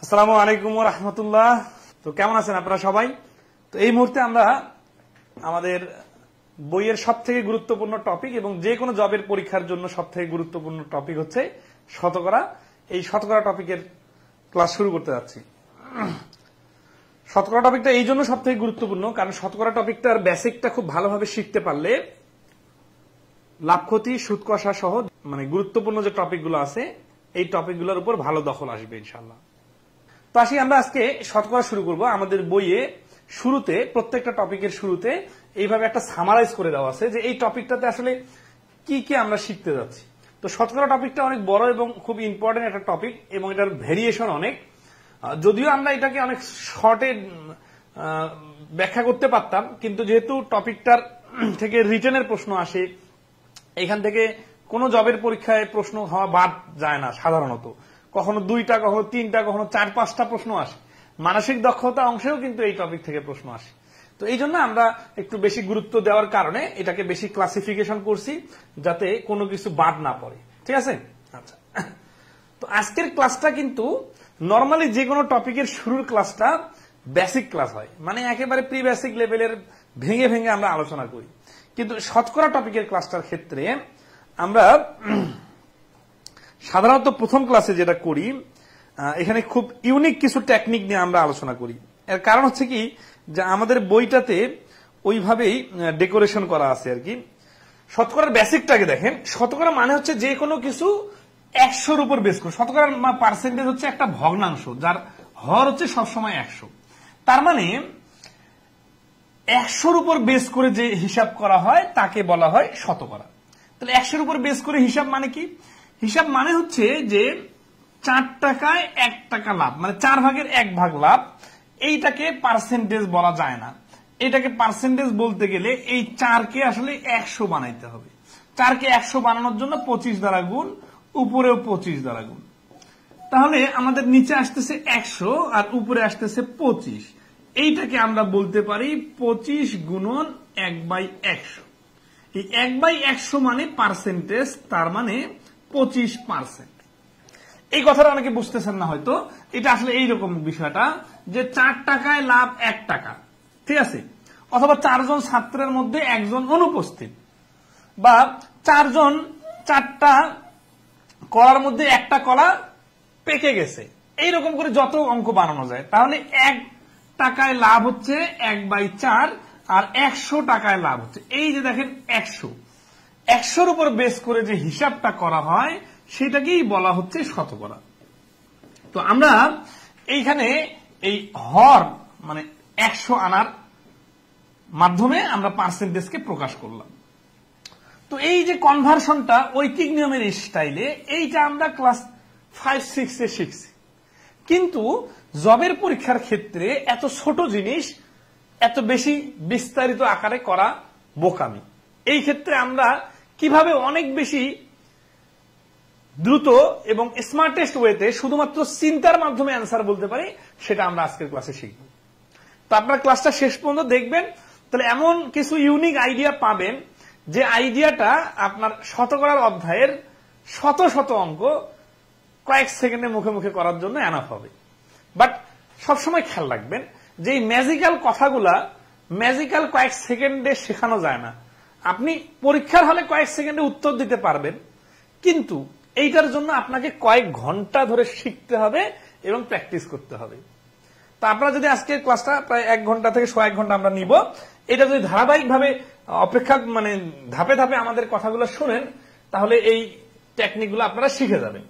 আসসালামু আলাইকুম ওয়া রাহমাতুল্লাহ। তো কেমন আছেন আপনারা সবাই? তো এই মুহূর্তে আমরা আমাদের বইয়ের সবথেকে গুরুত্বপূর্ণ টপিক এবং যে কোনো জবের পরীক্ষার জন্য সবথেকে গুরুত্বপূর্ণ টপিক হচ্ছে শতকরা। এই শতকরা টপিকের ক্লাস শুরু করতে যাচ্ছি। শতকরা টপিকটা এই জন্য সবথেকে গুরুত্বপূর্ণ কারণ শতকরা টপিকটার বেসিকটা খুব ভালোভাবে শিখতে পারলে লাভ ক্ষতি সুদ কষা সহ মানে গুরুত্বপূর্ণ যে টপিকগুলো আছে এই টপিকগুলোর উপর ভালো দখল আসবে ইনশাআল্লাহ। তো আসি আমরা আজকে শতকরা শুরু করব। আমাদের বইয়ে শুরুতে প্রত্যেকটা টপিকের শুরুতে এইভাবে একটা সামারাইজ করে দেওয়া আছে যে এই টপিকটাতে আসলে কি কি আমরা শিখতে যাচ্ছি। তো শতকরা টপিকটা অনেক বড় এবং খুব ইম্পর্টেন্ট একটা টপিক এবং এটার ভেরিয়েশন অনেক, যদিও আমরা এটাকে অনেক শর্টে ব্যাখ্যা করতে পারতাম, কিন্তু যেহেতু টপিকটার থেকে রিটেনের প্রশ্ন আসে, এখান থেকে কোন জবের পরীক্ষায় প্রশ্ন হওয়া বাদ যায় না। সাধারণত কখনো 2টা, কখনো 3টা, কখনো 4-5টা প্রশ্ন আসে। মানসিক দক্ষতা অংশেও কিন্তু এই টপিক থেকে প্রশ্ন আসে। তো এই জন্য আমরা একটু বেশি গুরুত্ব দেওয়ার কারণে এটাকে বেশি ক্লাসিফিকেশন করছি যাতে কোনো কিছু বাদ না পড়ে। ঠিক আছে? আচ্ছা, তো আজকের ক্লাসটা কিন্তু নর্মালি যে কোনো টপিকের শুরুর ক্লাসটা বেসিক ক্লাস হয়, মানে একেবারে প্রি বেসিক লেভেলের ভেঙে ভেঙে আমরা আলোচনা করি। কিন্তু শতকরা টপিকের ক্লাসটার ক্ষেত্রে আমরা সাধারণত প্রথম ক্লাসে যেটা করি এখানে খুব ইউনিক কিছু টেকনিক নিয়ে আমরা আলোচনা করি। এর কারণ হচ্ছে কি যে আমাদের বইটাতে ওইভাবেই ডেকোরেশন করা আছে আর কি। শতকরার বেসিকটাকে দেখেন, শতকরা মানে হচ্ছে যে কোনো কিছু 100-র উপর বেস করে। শতকরার পার্সেন্টেজ হচ্ছে একটা ভগ্নাংশ যার হর হচ্ছে সবসময় 100। তার মানে 100-র উপর বেস করে যে হিসাব করা হয় তাকে বলা হয় শতকরা। তাহলে 100-র উপর বেস করে হিসাব মানে কি? হিসাব মানে হচ্ছে যে 4 টাকায় 1 টাকা লাভ, মানে 4 ভাগের 1 ভাগ লাভ। এইটাকে পার্সেন্টেজ বলা যায় না। এটাকে পার্সেন্টেজ বলতে গেলে এই 4কে আসলে 100 বানাইতে হবে। 4কে 100 বানানোর জন্য 25 দ্বারা গুণ, উপরেও 25 দ্বারা গুণ। তাহলে আমাদের নিচে আসতেছে 100 আর উপরে আসতেছে 25। এইটাকে আমরা বলতে পারি 25 গুণন 1/100। এই 1/100 মানে পার্সেন্টেজ, তার মানে 25%। এই কথাটা অনেকে বুঝতেছেন না হয়তো। এটা আসলে এইরকম বিষয়টা যে 4 টাকায় লাভ 1 টাকা, ঠিক আছে? অথবা 4 জন ছাত্রের মধ্যে 1 জন অনুপস্থিত, বা 4 জন 4টা কলার মধ্যে 1টা কলা পেকে গেছে। এইরকম করে যত অঙ্ক বানানো যায়। তাহলে 1 টাকায় লাভ হচ্ছে 1/4 আর 100 টাকায় লাভ হচ্ছে এই যে দেখেন 100-100-র উপর বেস করে যে হিসাবটা করা হয় সেটাকেই বলা হচ্ছে শতকরা। তো আমরা এইখানে এই হর মানে 100 আনার মাধ্যমে আমরা পার্সেন্টেজকে প্রকাশ করলাম। তো এই যে কনভার্সনটা ঐকিক নিয়মের স্টাইলে, এইটা আমরা ক্লাস 5-6-এ শিখছি। কিন্তু জবের পরীক্ষার ক্ষেত্রে এত ছোট জিনিস এত বেশি বিস্তারিত আকারে করা বোকামি। এই ক্ষেত্রে আমরা কিভাবে অনেক বেশি দ্রুত এবং স্মার্টেস্ট ওয়েতে শুধুমাত্র চিন্তার মাধ্যমে অ্যান্সার বলতে পারি সেটা আমরা আজকের ক্লাসে শিখব। তো আপনারা ক্লাসটা শেষ পর্যন্ত দেখবেন, তাহলে এমন কিছু ইউনিক আইডিয়া পাবেন যে আইডিয়াটা আপনার শতকরার অধ্যায়ের শত শত অঙ্ক কয়েক সেকেন্ডে মুখে মুখে করার জন্য এনাফ হবে। বাট সবসময় খেয়াল রাখবেন যে এই ম্যাজিক্যাল কথাগুলা ম্যাজিক্যাল কয়েক সেকেন্ডে শেখানো যায় না। আপনি পরীক্ষার হলে কয়েক সেকেন্ডে উত্তর দিতে পারবেন, কিন্তু এইটার জন্য আপনাকে কয়েক ঘন্টা ধরে শিখতে হবে এবং প্র্যাকটিস করতে হবে। তো আপনারা যদি আজকে ক্লাসটা প্রায় 1 ঘন্টা থেকে 1.5 ঘন্টা আমরা নিব, এটা যদি ধারাবাহিকভাবে অপেক্ষা মানে ধাপে ধাপে আমাদের কথাগুলো শুনেন তাহলে এই টেকনিকগুলো আপনারা শিখে যাবেন।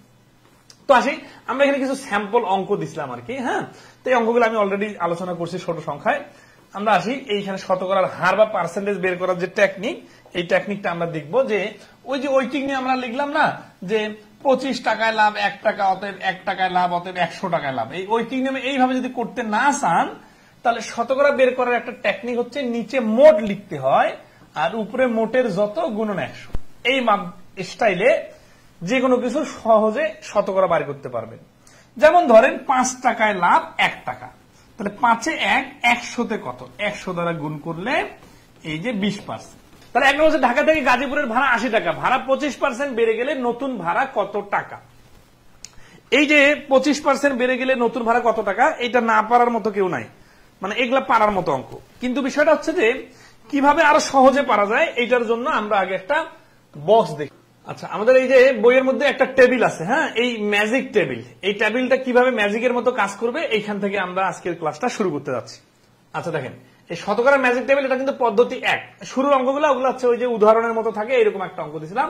তো আসি, আমরা এখানে কিছু স্যাম্পল অঙ্ক দিছিলাম আর কি। হ্যাঁ, তো এই অঙ্কগুলো আমি অলরেডি আলোচনা করছি ছোট সংখ্যায়। আমরা আসি এইখানে শতকরার হার বা পার্সেন্টেজ বের করার যে টেকনিক, এই টেকনিকটা আমরা দেখব যে ওই যে ঐকিক নিয়ে আমরা লিখলাম না যে 25 টাকায় লাভ 1 টাকা, অতএব 1 টাকায় লাভ, অতএব 100 টাকায় লাভ। এই ঐকিক নিয়মে এইভাবে যদি করতে না চান তাহলে শতকরা বের করার একটা টেকনিক হচ্ছে নিচে মোট লিখতে হয় আর উপরে মোটের যত গুণন 100। এই স্টাইলে যে কোনো কিছু সহজে শতকরা বাড়ি করতে পারবেন। যেমন ধরেন 5 টাকায় লাভ 1 টাকা, তাহলে 5-এ 1, 100-তে কত? 100 দ্বারা গুণ করলে এই যে 20%। তাহলে একটা হচ্ছে ঢাকা থেকে গাজীপুরের ভাড়া 80 টাকা, ভাড়া 25% বেড়ে গেলে নতুন ভাড়া কত টাকা? এই যে 25% বেড়ে গেলে নতুন ভাড়া কত টাকা, এটা না পারার মতো কেউ নাই, মানে এগুলা পারার মতো অঙ্ক। কিন্তু বিষয়টা হচ্ছে যে কিভাবে আরো সহজে পারা যায়, এইটার জন্য আমরা আগে একটা বক্স দেখি। আচ্ছা, আমাদের এই যে বইয়ের মধ্যে একটা টেবিল আছে, হ্যাঁ, এই ম্যাজিক টেবিল, এই টেবিলটা কিভাবে ম্যাজিকের মতো কাজ করবে এইখান থেকে আমরা আজকের ক্লাসটা শুরু করতে যাচ্ছি। আচ্ছা দেখেন, এই শতকরা ম্যাজিক টেবিল, এটা কিন্তু পদ্ধতি 1। শুরুর অঙ্কগুলো ওগুলো হচ্ছে ওই যে উদাহরণের মতো থাকে, এরকম একটা অঙ্ক দিয়েছিলাম।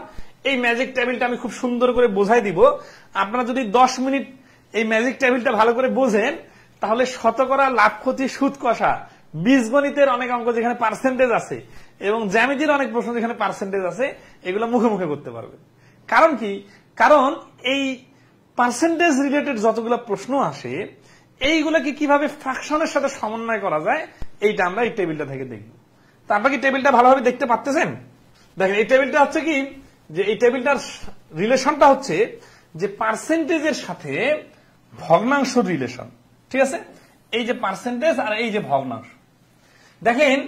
এই ম্যাজিক টেবিলটা আমি খুব সুন্দর করে বোঝাই দিব। আপনারা যদি 10 মিনিট এই ম্যাজিক টেবিলটা ভালো করে বোঝেন, তাহলে শতকরা, লাভ, ক্ষতি, সুদ, কষা, বীজগণিতের অনেক অঙ্ক যেখানে পার্সেন্টেজ আছে এবং জ্যামিতির অনেক প্রশ্ন যেখানে পার্সেন্টেজ আছে, এগুলো মুখে মুখে করতে পারবেন। কারণ কি? কারণ এই পার্সেন্টেজ রিলেটেড যতগুলো প্রশ্ন আসে, এইগুলোকে কিভাবে ফ্র্যাকশনের সাথে সমন্বয় করা যায়, এইটা আমরা এই টেবিলটা থেকে দেখব। তো আপনারা কি টেবিলটা ভালোভাবে দেখতে পাচ্ছেন? দেখেন, এই টেবিলটা হচ্ছে কি, যে এই টেবিলটার রিলেশনটা হচ্ছে যে পার্সেন্টেজের সাথে ভগ্নাংশের রিলেশন। ঠিক আছে, এই যে পার্সেন্টেজ আর এই যে ভগ্নাংশ, দেখেন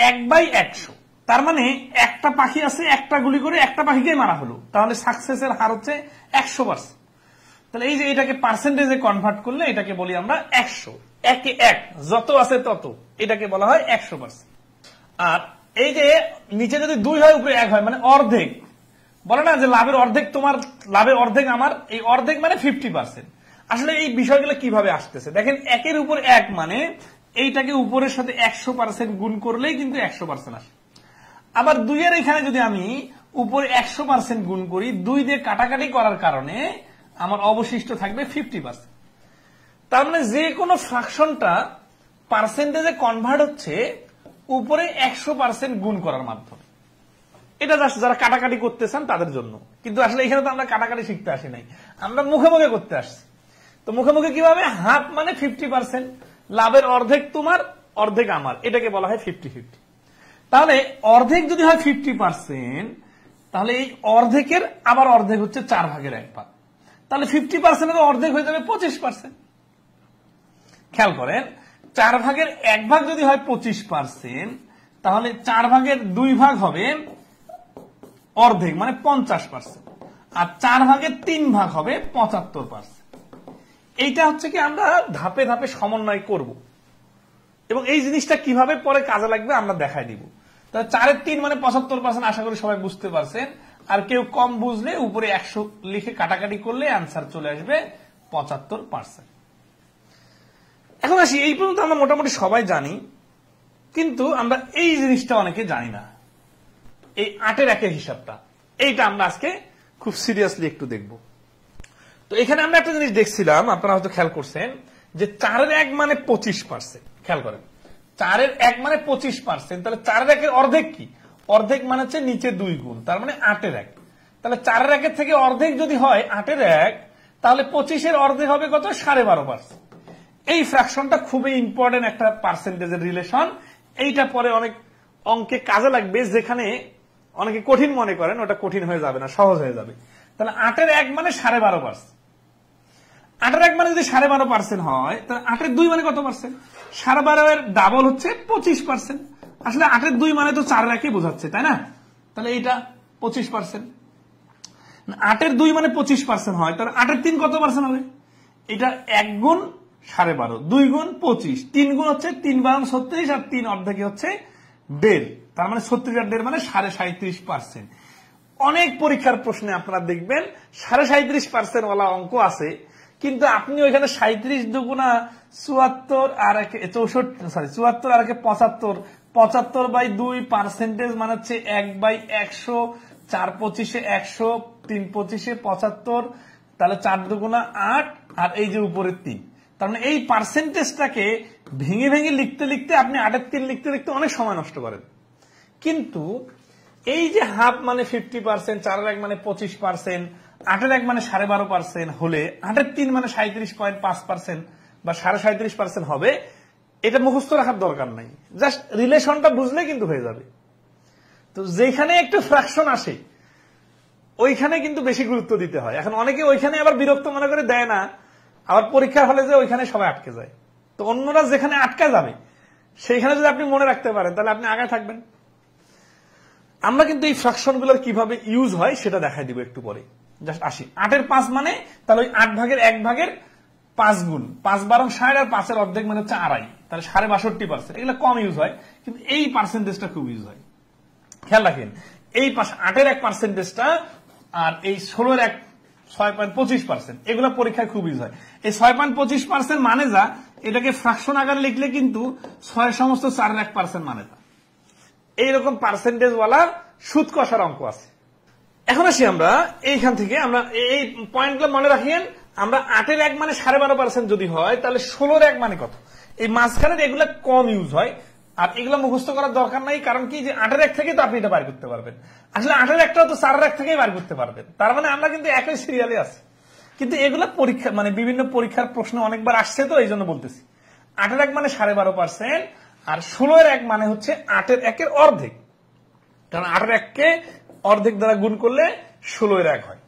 1/100, তার মানে একটা পাখি আছে, একটা গুলি করে একটা পাখিকে মারা হলো, তাহলে সাকসেসের হার হচ্ছে 100%। তাহলে এই যে এটাকে পার্সেন্টেজে কনভার্ট করলে এটাকে বলি আমরা 100, 1 এ 1, যত আছে তত, এটাকে বলা হয় 100%। আর এই যে নিচে যদি 2 হয় উপরে 1 হয়, মানে অর্ধেক। বলে না যে লাভের অর্ধেক তোমার, লাভের অর্ধেক আমার, এই অর্ধেক মানে 50%। আসলে এই বিষয়গুলো কিভাবে আসতেছে দেখেন, 1 এর উপর 1 মানে এইটাকে উপরের সাথে 100% গুণ করলেই কিন্তু 100% আসে। আবার 2 এর এখানে যদি আমি উপরে 100% গুণ করি, 2 দিয়ে কাটাকাটি করার কারণে আমার অবশিষ্ট থাকবে 50%। তার মানে যে কোনো ফ্র্যাকশনটা পার্সেন্টেজে কনভার্ট হচ্ছে উপরে 100% গুণ করার মাধ্যমে। এটা যারা কাটাকাটি করতে চান তাদের জন্য। কিন্তু আসলে এখানে তো আমরা কাটাকাটি শিখতে আসি নাই, আমরা মুখে মুখে করতে আসছি। তো মুখে মুখে কিভাবে, হাফ মানে 50%, লাভের অর্ধেক তোমার, অর্ধেক আমার, এটাকে বলা হয় 50-50। তাহলে অর্ধেক যদি হয় 50%, তাহলে এই অর্ধেকের আবার অর্ধেক হচ্ছে 4/1 তাহলে 50% অর্ধেক হয়ে যাবে 25%। খেয়াল করেন, 4/1 যদি হয় 25%, তাহলে 4/2 হবে অর্ধেক মানে 50%, আর 4/3 হবে 75%। এইটা হচ্ছে কি আমরা ধাপে ধাপে সমন্বয় করব, এবং এই জিনিসটা কিভাবে পরে কাজে লাগবে আমরা দেখাই দিব। তাহলে 4/3 মানে 75%, আশা করি সবাই বুঝতে পারছেন। আর কেউ কম বুঝলে উপরে 100 লিখে কাটাকাটি করলে আনসার চলে আসবে 75%। এখন আসি, এই পর্যন্ত আমরা মোটামুটি সবাই জানি, কিন্তু আমরা এই জিনিসটা অনেকে জানি না, এই 8-এর 1-এর হিসাবটা। এইটা আমরা আজকে খুব সিরিয়াসলি একটু দেখব। তো এখানে আমরা একটা জিনিস দেখছিলাম, আপনারা হয়তো খেয়াল করছেন, যে 4-এর 1 মানে 25%। খেয়াল করেন, 4-এর 1 মানে 25%, তাহলে 4-এর 1-এর অর্ধেক কি? অর্ধেক মানে হচ্ছে নিচে 2 গুণ, তার মানে 8-এর 1। তাহলে 4-এর 1-এর থেকে অর্ধেক যদি হয় 8-এর 1, তাহলে 25-এর অর্ধেক হবে কত? 12.5%। এই ফ্র্যাকশনটা খুবই ইম্পর্টেন্ট একটা পার্সেন্টেজের রিলেশন। এইটা পরে অনেক অঙ্কে কাজে লাগবে, যেখানে অনেকে কঠিন মনে করেন, ওটা কঠিন হয়ে যাবে না, সহজ হয়ে যাবে। তাহলে 8-এর 1 মানে 12.5%। 8-এর 1 মানে যদি 12.5% হয়, তাহলে 8-এর 2 মানে কত পার্সেন্ট? 12.5-এর ডাবল হচ্ছে 25%। আসলে 8-এর 2 মানে তো 4-এর 1-ই বোঝাচ্ছে, তাই না? তাহলে এইটা 25%। 8-এর 2 মানে 25% হয়, তাহলে 8-এর 3 কত পার্সেন্ট হবে? এটা 1 গুণ 12.5, 2 গুণ 25, 3 গুণ হচ্ছে 3 × 36, আর 3 অর্ধেকে হচ্ছে 1.5, তার মানে 36 আর 1.5 মানে 37.5%। অনেক পরীক্ষার প্রশ্নে আপনারা দেখবেন 37.5% ওয়ালা অঙ্ক আছে, কিন্তু আপনি ওইখানে 37 দুগুণা 74 আর 74 আর 75, 75/2 পার্সেন্টেজ মানে হচ্ছে 1/100, 4/25 100, 3/25 75, তাহলে 4 দুগুণা 8, আর এই যে উপরে 3। তার মানে এই পার্সেন্টেজটাকে ভেঙে ভেঙে লিখতে লিখতে আপনি 8-এর 3 লিখতে লিখতে অনেক সময় নষ্ট করেন। কিন্তু এই যে হাফ মানে 50%, 4-এর 1 মানে 25%, 8-এর 1 মানে 12.5% হলে 8-এর 3 মানে 37.5% বা 37.5% হবে, এটা মুখস্থ রাখার দরকার নাই, জাস্ট রিলেশনটা বুঝলে কিন্তু হয়ে যাবে। তো যেখানে একটু ফ্র্যাকশন আসে ওইখানে কিন্তু বেশি গুরুত্ব দিতে হয়। এখন অনেকে ওইখানে আবার বিরক্ত মনে করে দেয় না, আবার পরীক্ষার হলে যে ওইখানে সবাই আটকে যায়। তো অন্যরা যেখানে আটকে যাবে সেইখানে যদি আপনি মনে রাখতে পারেন, তাহলে আপনি আগে থাকবেন। আমরা কিন্তু এই ফ্র্যাকশন গুলোর কিভাবে ইউজ হয় সেটা দেখাই দিব একটু পরে। জাস্ট 80। 8-এর 5 মানে তাহলে ওই 8 ভাগের 1 ভাগের 5 গুণ, 5 12 60, আর 5-এর অর্ধেক মানে হচ্ছে 2.5, তাহলে 62.5%। এগুলো কম ইউজ হয়, কিন্তু এই পার্সেন্টেজটা খুব ইউজ হয়। খেয়াল রাখেন, এই 8-এর 1%টা আর এই 16-এর 6.25%, এগুলো পরীক্ষায় খুব ইউজ হয়। এই 6.25% মানে যা, এটাকে ফ্র্যাকশন আকারে লিখলে কিন্তু 6 সমস্ত 4-এর 1% মানে তা। এইরকম পার্সেন্টেজ ওয়ালা সুদ কষার অঙ্ক আছে। এখন আসি আমরা এইখান থেকে, আমরা এই পয়েন্টগুলো মনে রাখিয়েন। আমরা 8-এর 1 মানে 12.5% যদি হয়, তাহলে 16-এর 1 মানে কত? এই মাঝখানের এগুলা কম ইউজ হয়, আর এগুলো মুখস্থ করার দরকার নাই। কারণ কি, যে 8-এর 1 থেকে তো আপনি এটা বার করতে পারবেন। আসলে 8-এর 1টাও তো 4-এর 1 থেকেই বার করতে পারবেন। তার মানে আমরা কিন্তু একই সিরিয়ালে আছি। কিন্তু এগুলা পরীক্ষা মানে বিভিন্ন পরীক্ষার প্রশ্ন অনেকবার আসছে, তো এই জন্য বলতেছি। 8-এর 1 মানে 12.5%, আর 16-এর 1 মানে হচ্ছে 8-এর 1-এর অর্ধেক। কারণ 8-এর 1-কে অর্ধেক দ্বারা গুণ করলে 16-এর 1 হয়।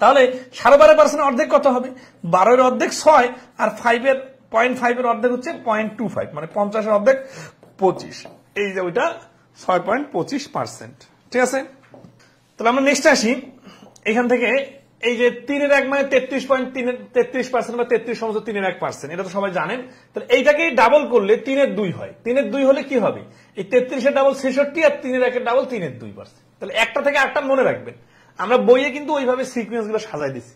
তাহলে 12.5% অর্ধেক কত হবে? 12-এর অর্ধেক 6, আর 0.5-এর অর্ধেক হচ্ছে 0.25, মানে 50-এর অর্ধেক 25। এই যে ওইটা 6.25%। ঠিক আছে, তাহলে আমরা নেক্সট আসি। এখান থেকে এই যে 3-এর 1 মানে 33% বা 33 সমস্ত 3-এর 1%, এটা তো সবাই জানেন। তাহলে এইটাকেই ডাবল করলে 3-এর 2 হয়। 3-এর 2 হলে কি হবে? এই 33-এর ডাবল 66, আর 3-এর 1-এর ডাবল 3-এর 2%। তাহলে একটা থেকে আটটা মনে রাখবেন। আমরা বইয়ে কিন্তু ওইভাবে সিকোয়েন্স গুলো সাজাই দিছি।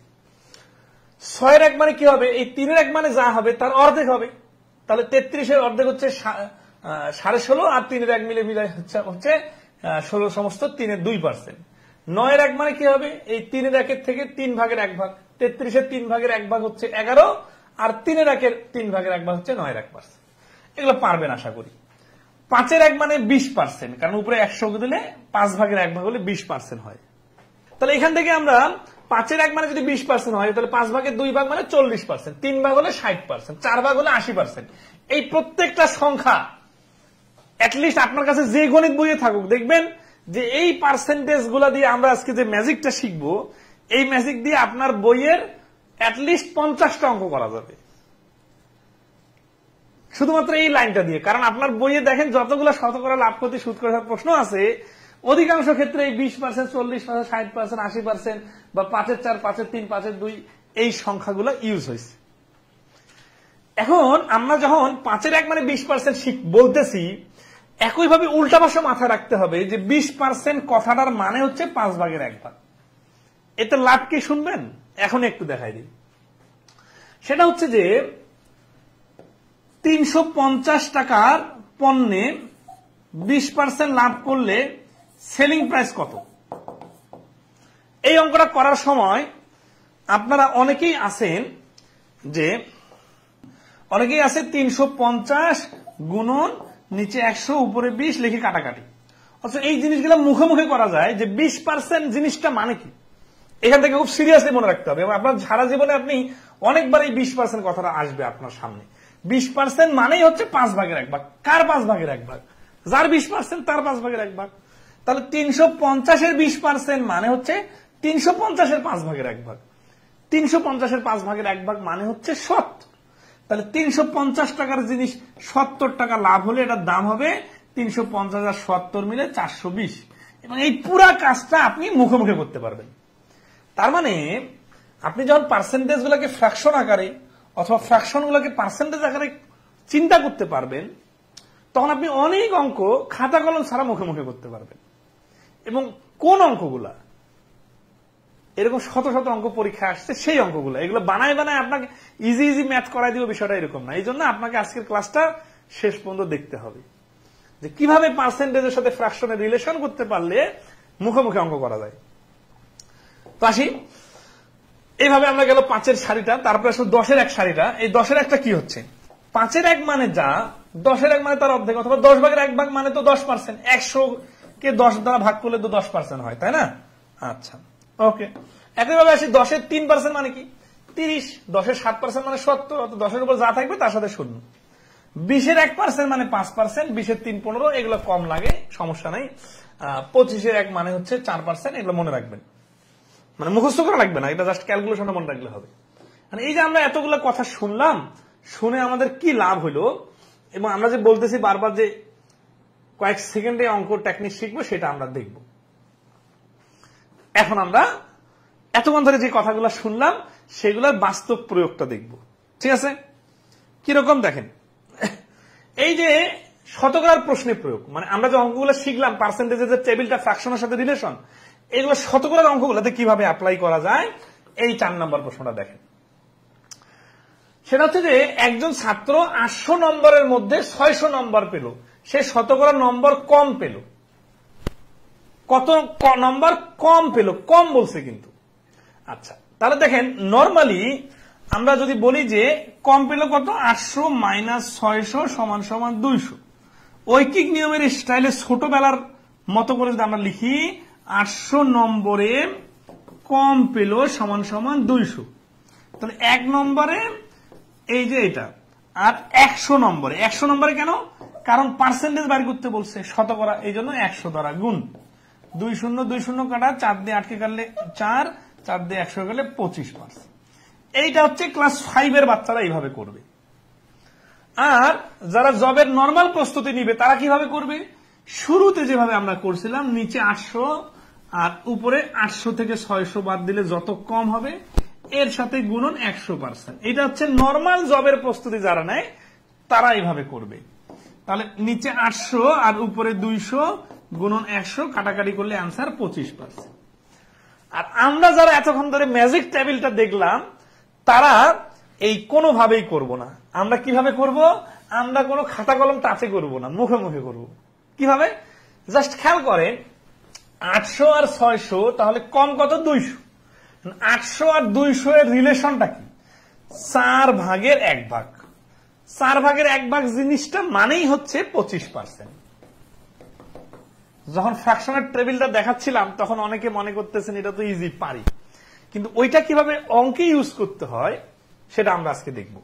6-এর 1 মানে কি হবে? এই 3-এর 1 মানে যা হবে তার অর্ধেক হবে। তাহলে 33-এর অর্ধেক হচ্ছে 16.5, আর 3-এর 1 মিলে মিলে হচ্ছে 16 সমস্ত 3-এর 2%। 9-এর 1 মানে কি হবে? এই 3-এর 1-এর থেকে 3 ভাগের 1 ভাগ, 33-এর 3 ভাগের 1 ভাগ হচ্ছে 11, আর 3-এর 1-এর 3 ভাগের 1 ভাগ হচ্ছে 9-এর 1%। এগুলো পারবেন আশা করি। 5-এর 1 মানে 20%, কারণ উপরে 100 দিলে 5 ভাগের 1 ভাগ হলে 20% হয়। তাহলে এখান থেকে আমরা 5-এর 1 মানে যদি 20% হয়, তাহলে 5 ভাগের 2 ভাগ মানে 40%, 3 ভাগ হলে 60%, 4 ভাগ হলে 80%। এই প্রত্যেকটা সংখ্যা অ্যাটলিস্ট আপনার কাছে যে গণিত বইয়ে থাকুক, দেখবেন যে এই পার্সেন্টেজ গুলা দিয়ে আমরা আজকে যে ম্যাজিকটা শিখবো, এই ম্যাজিক দিয়ে আপনার বইয়ের অ্যাটলিস্ট 50টা অঙ্ক করা যাবে শুধুমাত্র এই লাইনটা দিয়ে। কারণ আপনার বইয়ে দেখেন যতগুলো শতকরা লাভ ক্ষতি সুদ করে প্রশ্ন আছে, অধিকাংশ ক্ষেত্রে এই 20%, 40%, 60%, 80% বা 5-এর 4, 5-এর 3, 5-এর 2 এই সংখ্যাগুলো ইউজ হয়েছে। এখন আমরা যখন 5-এর 1 মানে 20% বলতেছি, একইভাবে উল্টা পাশে মাথায় রাখতে হবে যে 20% কথাটার মানে হচ্ছে 5 ভাগের 1 ভাগ। এতে লাভ কি শুনবেন? এখন একটু দেখাই দিই। সেটা হচ্ছে যে 350 টাকার পণ্যে 20% লাভ করলে সেলিং প্রাইস কত? এই অঙ্কটা করার সময় আপনারা অনেকেই আছেন 350 গুণন নিচে 100 উপরে 20 লিখে কাটাকাটি। অথচ এই জিনিসগুলো মুখে মুখে করা যায় যে 20% জিনিসটা মানে কি। এখান থেকে খুব সিরিয়াসলি মনে রাখতে হবে, এবং আপনার সারা জীবনে আপনি অনেকবার এই 20% কথাটা আসবে আপনার সামনে। 20% মানেই হচ্ছে 5 ভাগের 1 ভাগ। কার 5 ভাগের 1 ভাগ? যার 20% তার 5 ভাগের 1 ভাগ। তাহলে 350-এর 20% মানে হচ্ছে 350-এর 5 ভাগের 1 ভাগ। 350-এর 5 ভাগের 1 ভাগ মানে হচ্ছে 70। তাহলে 350 টাকার জিনিস 70 টাকা লাভ হলে এটার দাম হবে 350 আর 70 মিলে 420, এবং এই পুরা কাজটা আপনি মুখে মুখে করতে পারবেন। তার মানে আপনি যখন পার্সেন্টেজ গুলাকে ফ্র্যাকশন আকারে অথবা ফ্র্যাকশন গুলাকে পার্সেন্টেজ আকারে চিন্তা করতে পারবেন, তখন আপনি অনেক অঙ্ক খাতা কলম ছাড়া মুখে মুখে করতে পারবেন। এবং কোন অঙ্কগুলা এরকম শত শত অঙ্ক পরীক্ষা আসছে, সেই অঙ্কগুলো এগুলো বানায় বানায় আপনাকে ইজি ইজি ম্যাথ করাই দিব, বিষয়টা এরকম না। এই জন্য আপনাকে আজকের ক্লাসটা শেষ পর্যন্ত দেখতে হবে যে কিভাবে পার্সেন্টেজের সাথে ফ্র্যাকশনের রিলেশন করতে পারলে মুখে মুখে অঙ্ক করা যায়। তো আসি, এইভাবে আমরা গেল 5-এর সারিটা, তারপরে আসলে 10-এর 1 সারিটা। এই 10-এর 1টা কি হচ্ছে? 5-এর 1 মানে যা, 10-এর 1 মানে তার অর্ধেক, অথবা 10 ভাগের 1 ভাগ মানে তো 10%। 100-কে 10 দ্বারা ভাগ করলে তো 10% হয়, তাই না? আচ্ছা, ওকে। একইভাবে আসি 10-এর 3% মানে কি? 30। 10-এর 7% মানে 70, অত 10-এর উপর যা থাকবে তার সাথে শূন্য। 20-এর 1% মানে 5%, 20-এর 3 15, এগুলো কম লাগে, সমস্যা নাই। 25-এর 1 মানে হচ্ছে 4%, এগুলো মনে রাখবেন, মানে মুখস্থ করা লাগবে না, এটা জাস্ট ক্যালকুলেশনটা মনে রাখলে হবে। মানে এই যে আমরা এতগুলো কথা শুনলাম, শুনে আমাদের কি লাভ হলো, এবং আমরা যে বলতেছি বারবার যে কয়েক সেকেন্ডে অঙ্ক টেকনিক শিখবো, সেটা আমরা দেখব। এখন আমরা এতক্ষণ ধরে যে কথাগুলো শুনলাম সেগুলোর বাস্তব প্রয়োগটা দেখব। ঠিক আছে, কিরকম দেখেন, এই যে শতকরার প্রশ্নে প্রয়োগ, মানে আমরা যে অঙ্কগুলো শিখলাম পার্সেন্টেজের যে টেবিলটা ফ্র্যাকশনের সাথে রিলেশন, এগুলো শতকরার অঙ্কগুলোতে কিভাবে অ্যাপ্লাই করা যায়, এই 4 নম্বর প্রশ্নটা দেখেন। সেটা হচ্ছে যে একজন ছাত্র 800 নম্বরের মধ্যে 600 নম্বর পেল, সে শতকরা নম্বর কম পেল। কত নম্বর কম পেল? কম বলছে কিন্তু। আচ্ছা, তাহলে দেখেন নরমালি আমরা যদি বলি যে কম পেল কত, 800 মাইনাস 600 সমান সমান 200। ঐকিক নিয়মের স্টাইলে ছোটবেলার মতো করে যদি আমরা লিখি 800 নম্বরে কম পেল সমান সমান 200, তাহলে 1 নম্বরে এই যে এটা, আর 100 নম্বরে কেন? কারণ পার্সেন্টেজ বাড়ি করতে বলছে শতকরা, এই জন্য 100 দ্বারা গুণ। 20 কাটা 4 দিয়ে 8 কে কাটলে 4, 4 দিয়ে 100 গেলে 25%। এইটা হচ্ছে ক্লাস 5 এর বাচ্চারা এইভাবে করবে। আর যারা জবের নরমাল প্রস্তুতি নিবে তারা কিভাবে করবে? শুরুতে যেভাবে আমরা করছিলাম, নিচে 800 আর উপরে 800 থেকে 600 বাদ দিলে যত কম হবে এর সাথে গুণন 100%। এটা হচ্ছে নরমাল জবের প্রস্তুতি যারা নেয় তারা এইভাবে করবে। তাহলে নিচে 800 আর উপরে 200 গুণন 100 কাটাকাটি করলে অ্যান্সার 25%। আর আমরা যারা এতক্ষণ ধরে ম্যাজিক টেবিলটা দেখলাম তারা এই কোনোভাবেই করব না। আমরা কিভাবে করব? আমরা কোনো খাতা কলম টাচে করব না, মুখে মুখে করব। কিভাবে? জাস্ট খেয়াল করেন, 800 আর 600, তাহলে কম কত? 200। 800 আর 200 এর রিলেশনটা কি? 4 ভাগের 1 ভাগ। 4 ভাগের 1 ভাগ জিনিসটা মানেই হচ্ছে 25%। যখন ফ্র্যাকশনের টেবিলটা দেখাচ্ছিলাম তখন অনেকে মনে করতেছেন এটা তো ইজি, পারি, কিন্তু ওইটা কিভাবে অঙ্কে ইউজ করতে হয় সেটা আমরা আজকে দেখব।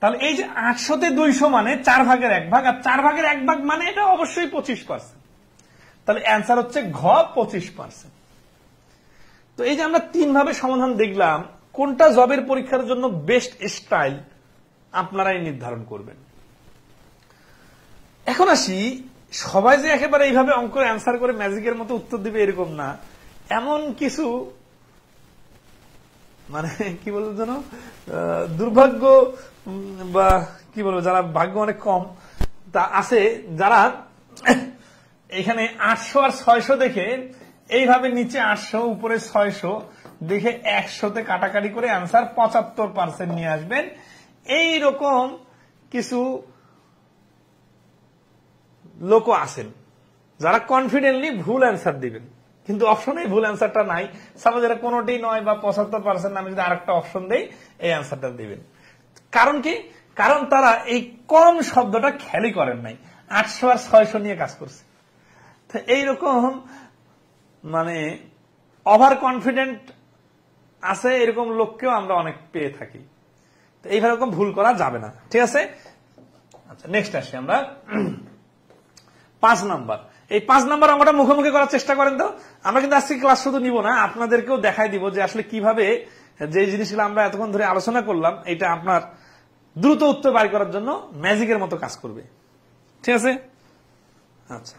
তাহলে এই যে 800 তে 200 মানে 4 ভাগের 1 ভাগ, আর 4 ভাগের 1 ভাগ মানে এটা অবশ্যই 25%। তাহলে অ্যান্সার হচ্ছে ঘ, 25%। তো এই যে আমরা 3 ভাবে সমাধান দেখলাম, কোনটা জবের পরীক্ষার জন্য বেস্ট স্টাইল আপনারাই নির্ধারণ করবেন। এখন আসি, সবাই যে একেবারে এইভাবে অঙ্ক অ্যান্সার করে ম্যাজিকের মতো উত্তর দিবে এরকম না। এমন কিছু মানে কি বলবো যেন দুর্ভাগ্য বা কি বলবো, যারা ভাগ্য অনেক কম তা আছে, যারা এখানে 800 আর 600 দেখে এইভাবে নিচে 800 উপরে 600 দেখে 100তে কাটাকাটি করে অ্যান্সার 75% নিয়ে আসবেন। এইরকম কিছু লোক আছেন যারা কনফিডেন্টলি ভুল অ্যান্সার দিবেন, কিন্তু অপশনে ভুল অ্যান্সারটা নাই। সাপোজ এটা কোনোটি নয় বা 75% আমি যদি আরেকটা অপশন দেই এই অ্যান্সারটা দিবেন। কারণ কি? কারণ তারা এই কম শব্দটা খেয়ালই করেন নাই, 800 আর 600 নিয়ে কাজ করছে। তো এইরকম মানে ওভার কনফিডেন্ট আছে, এরকম লোককেও আমরা অনেক পেয়ে থাকি। তো এইভাবে ভুল করা যাবে না, ঠিক আছে? আচ্ছা, নেক্সট আসি আমরা 5 নাম্বার। এই 5 নাম্বার অঙ্কটা মুখোমুখি করার চেষ্টা করেন। তো আমরা কিন্তু আজকে ক্লাস শুধু নিব না, আপনাদেরকেও দেখাই দিব যে আসলে কিভাবে যে জিনিসগুলো আমরা এতক্ষণ ধরে আলোচনা করলাম এটা আপনার দ্রুত উত্তর বাড়ি করার জন্য ম্যাজিকের মতো কাজ করবে, ঠিক আছে? আচ্ছা,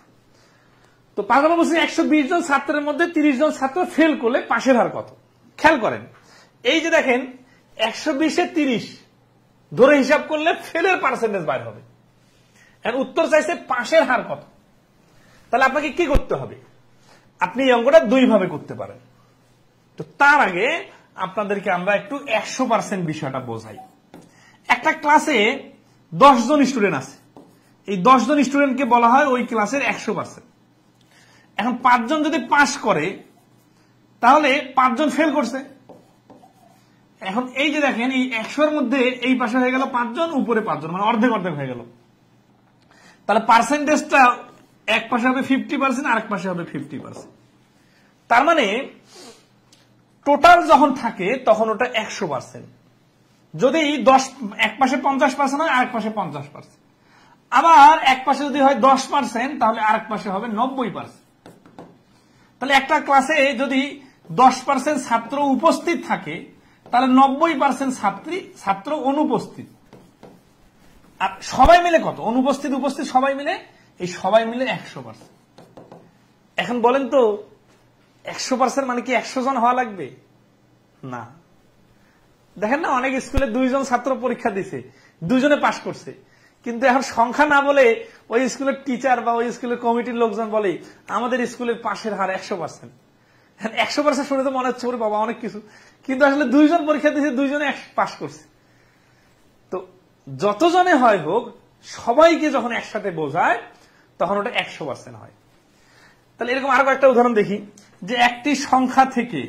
তো 5 নম্বর বলছি 120 জন ছাত্রের মধ্যে 30 জন ছাত্র ফেল করলে পাশের হার কত? খেয়াল করেন, এই যে দেখেন 120 এ 30 ধরে হিসাব করলে ফেলের পার্সেন্টেজ বাইর হবে। উত্তর চাইছে পাশের হার কত। তাহলে আপনাকে কি করতে হবে? আপনি এই অঙ্কটা 2 ভাবে করতে পারেন। তো তার আগে আপনাদেরকে আমরা একটু 100% বিষয়টা বোঝাই। একটা ক্লাসে 10 জন স্টুডেন্ট আছে, এই 10 জন স্টুডেন্টকে বলা হয় ওই ক্লাসের 100%। এখন 5 জন যদি পাস করে তাহলে 5 জন ফেল করছে। এখন এই যে দেখেন এই 100 এর মধ্যে এই পাশে হয়ে গেল 5 জন, উপরে 5 জন, মানে অর্ধেক অর্ধেক হয়ে গেল। তাহলে পার্সেন্টেজটা এক পাশে হবে 50%, আরেক পাশে হবে 50%। তার মানে টোটাল যখন থাকে তখন ওটা 100%। যদি এক পাশে 50% হয়, আরেক পাশে 50%। আবার এক পাশে যদি হয় 10%, তাহলে আরেক পাশে হবে 90%। তাহলে একটা ক্লাসে যদি 10% ছাত্র উপস্থিত থাকে তাহলে 90% ছাত্র অনুপস্থিত। আর সবাই মিলে কত? অনুপস্থিত উপস্থিত সবাই মিলে, এই সবাই মিলে 100%। এখন বলেন তো 100% মানে কি 100 জন হওয়া লাগবে? না। দেখেন না, অনেক স্কুলে 2 জন ছাত্র পরীক্ষা দিছে, 2 জনে পাশ করছে, কিন্তু এখন সংখ্যা না বলে ওই স্কুলের টিচার বা ওই স্কুলের কমিটির লোকজন বলে আমাদের স্কুলের পাশের হার 100%। 100% শুনে তো মনে হচ্ছে ওরে বাবা অনেক কিছু, কিন্তু আসলে 2 জন পরীক্ষা দিয়েছে, 2 জনে পাশ করছে। তো যতজনে হয় হোক, সবাইকে যখন একসাথে বোঝায় তখন ওটা 100% হয়। তাহলে এরকম আরো একটা উদাহরণ দেখি, যে একটি সংখ্যা থেকে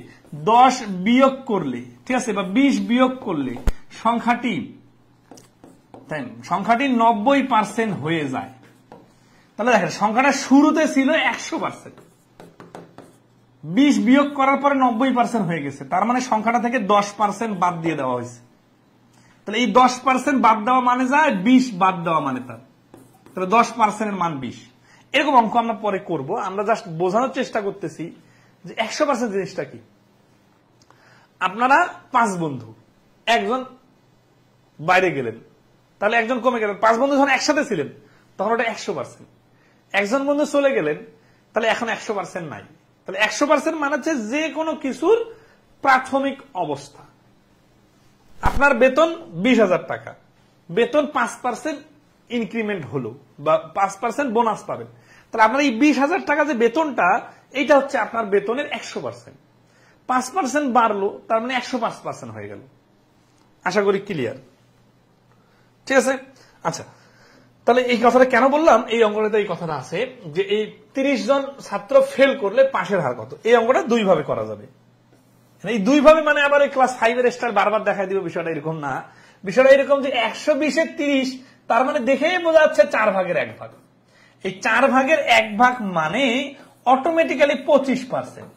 10 বিয়োগ করলে, ঠিক আছে, বা 20 বিয়োগ করলে সংখ্যাটি 90% হয়ে যায়। তাহলে দেখেন সংখ্যাটা শুরুতে ছিল 100%, 20 বিয়োগ করার পরে 90% হয়ে গেছে, তার মানে সংখ্যাটা থেকে 10% বাদ দিয়ে দেওয়া হয়েছে। তাহলে এই 10% বাদ দেওয়া মানে যায় 20 বাদ দেওয়া মানে তার, তাহলে 10% এর মান 20। এরকম অঙ্ক আমরা পরে করব, আমরা জাস্ট বোঝানোর চেষ্টা করতেছি যে 100% জিনিসটা কি। আপনারা 5 বন্ধু, একজন বাইরে গেলেন, তাহলে একজন কমে গেলেন। 5 বন্ধু যখন একসাথে ছিলেন তখন ওটা 100%। একজন বন্ধু চলে গেলেন, তাহলে এখন 100% নাই। তাহলে 100% মানে হচ্ছে যে কোনো কিছুর প্রাথমিক অবস্থা। আপনার বেতন 20,000 টাকা, বেতন 5% ইনক্রিমেন্ট হলো বা 5% বোনাস পাবেন, তাহলে আপনার এই 20,000 টাকা যে বেতনটা, এইটা হচ্ছে আপনার বেতনের 100%। 5% বাড়লো, তার মানে 105% হয়ে গেল। আশা করি ক্লিয়ার, ঠিক আছে। আচ্ছা, তাহলে এই কথাটা কেন বললাম, এই অঙ্কটাতে এই কথাটা আছে যে এই 30 জন ছাত্র ফেল করলে পাশের হার কত। এই অঙ্কটা 2 ভাবে করা যাবে। এই 2 ভাবে মানে আবার এই ক্লাস 5 এর স্টার বারবার দেখাই দিব, বিষয়টা এরকম না। বিষয়টা এরকম যে 120 এর 30, তার মানে দেখেই বোঝা যাচ্ছে 4 ভাগের 1 ভাগ। এই 4 ভাগের 1 ভাগ মানে অটোমেটিক্যালি 25%।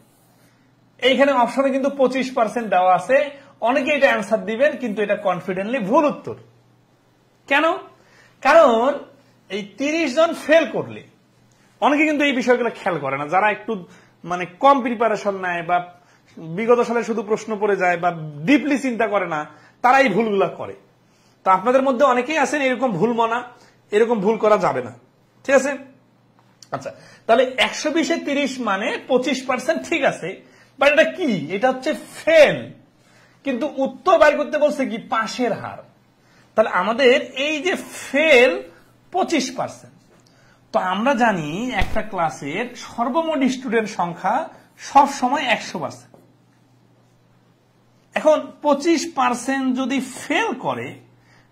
এইখানে অপশনে কিন্তু 25% দেওয়া আছে। অনেকে এটা অ্যান্সার দিবেন, কিন্তু এটা কনফিডেন্টলি ভুল উত্তর। কেন? কারণ এই 30 জন ফেল করলে, অনেকে কিন্তু এই বিষয়গুলো খেয়াল করে না, যারা একটু মানে কম প্রিপারেশন নেয় বা বিগত সালে শুধু প্রশ্ন পড়ে যায় বা ডিপলি চিন্তা করে না, তারা এই ভুলগুলো করে। তো আপনাদের মধ্যে অনেকেই আছেন এরকম ভুল মনা, এরকম ভুল করা যাবে না, ঠিক আছে। আচ্ছা, তাহলে 120 এ 30 মানে 25%, ঠিক আছে, বাট এটা কি? এটা হচ্ছে ফেল, কিন্তু উত্তর বাইর করতে বলছে কি পাশের হার। তাহলে আমাদের এই যে ফেল 25%, তো আমরা জানি একটা ক্লাসের সর্বমোট স্টুডেন্ট সংখ্যা সব সময় 100%। এখন 25% যদি ফেল করে,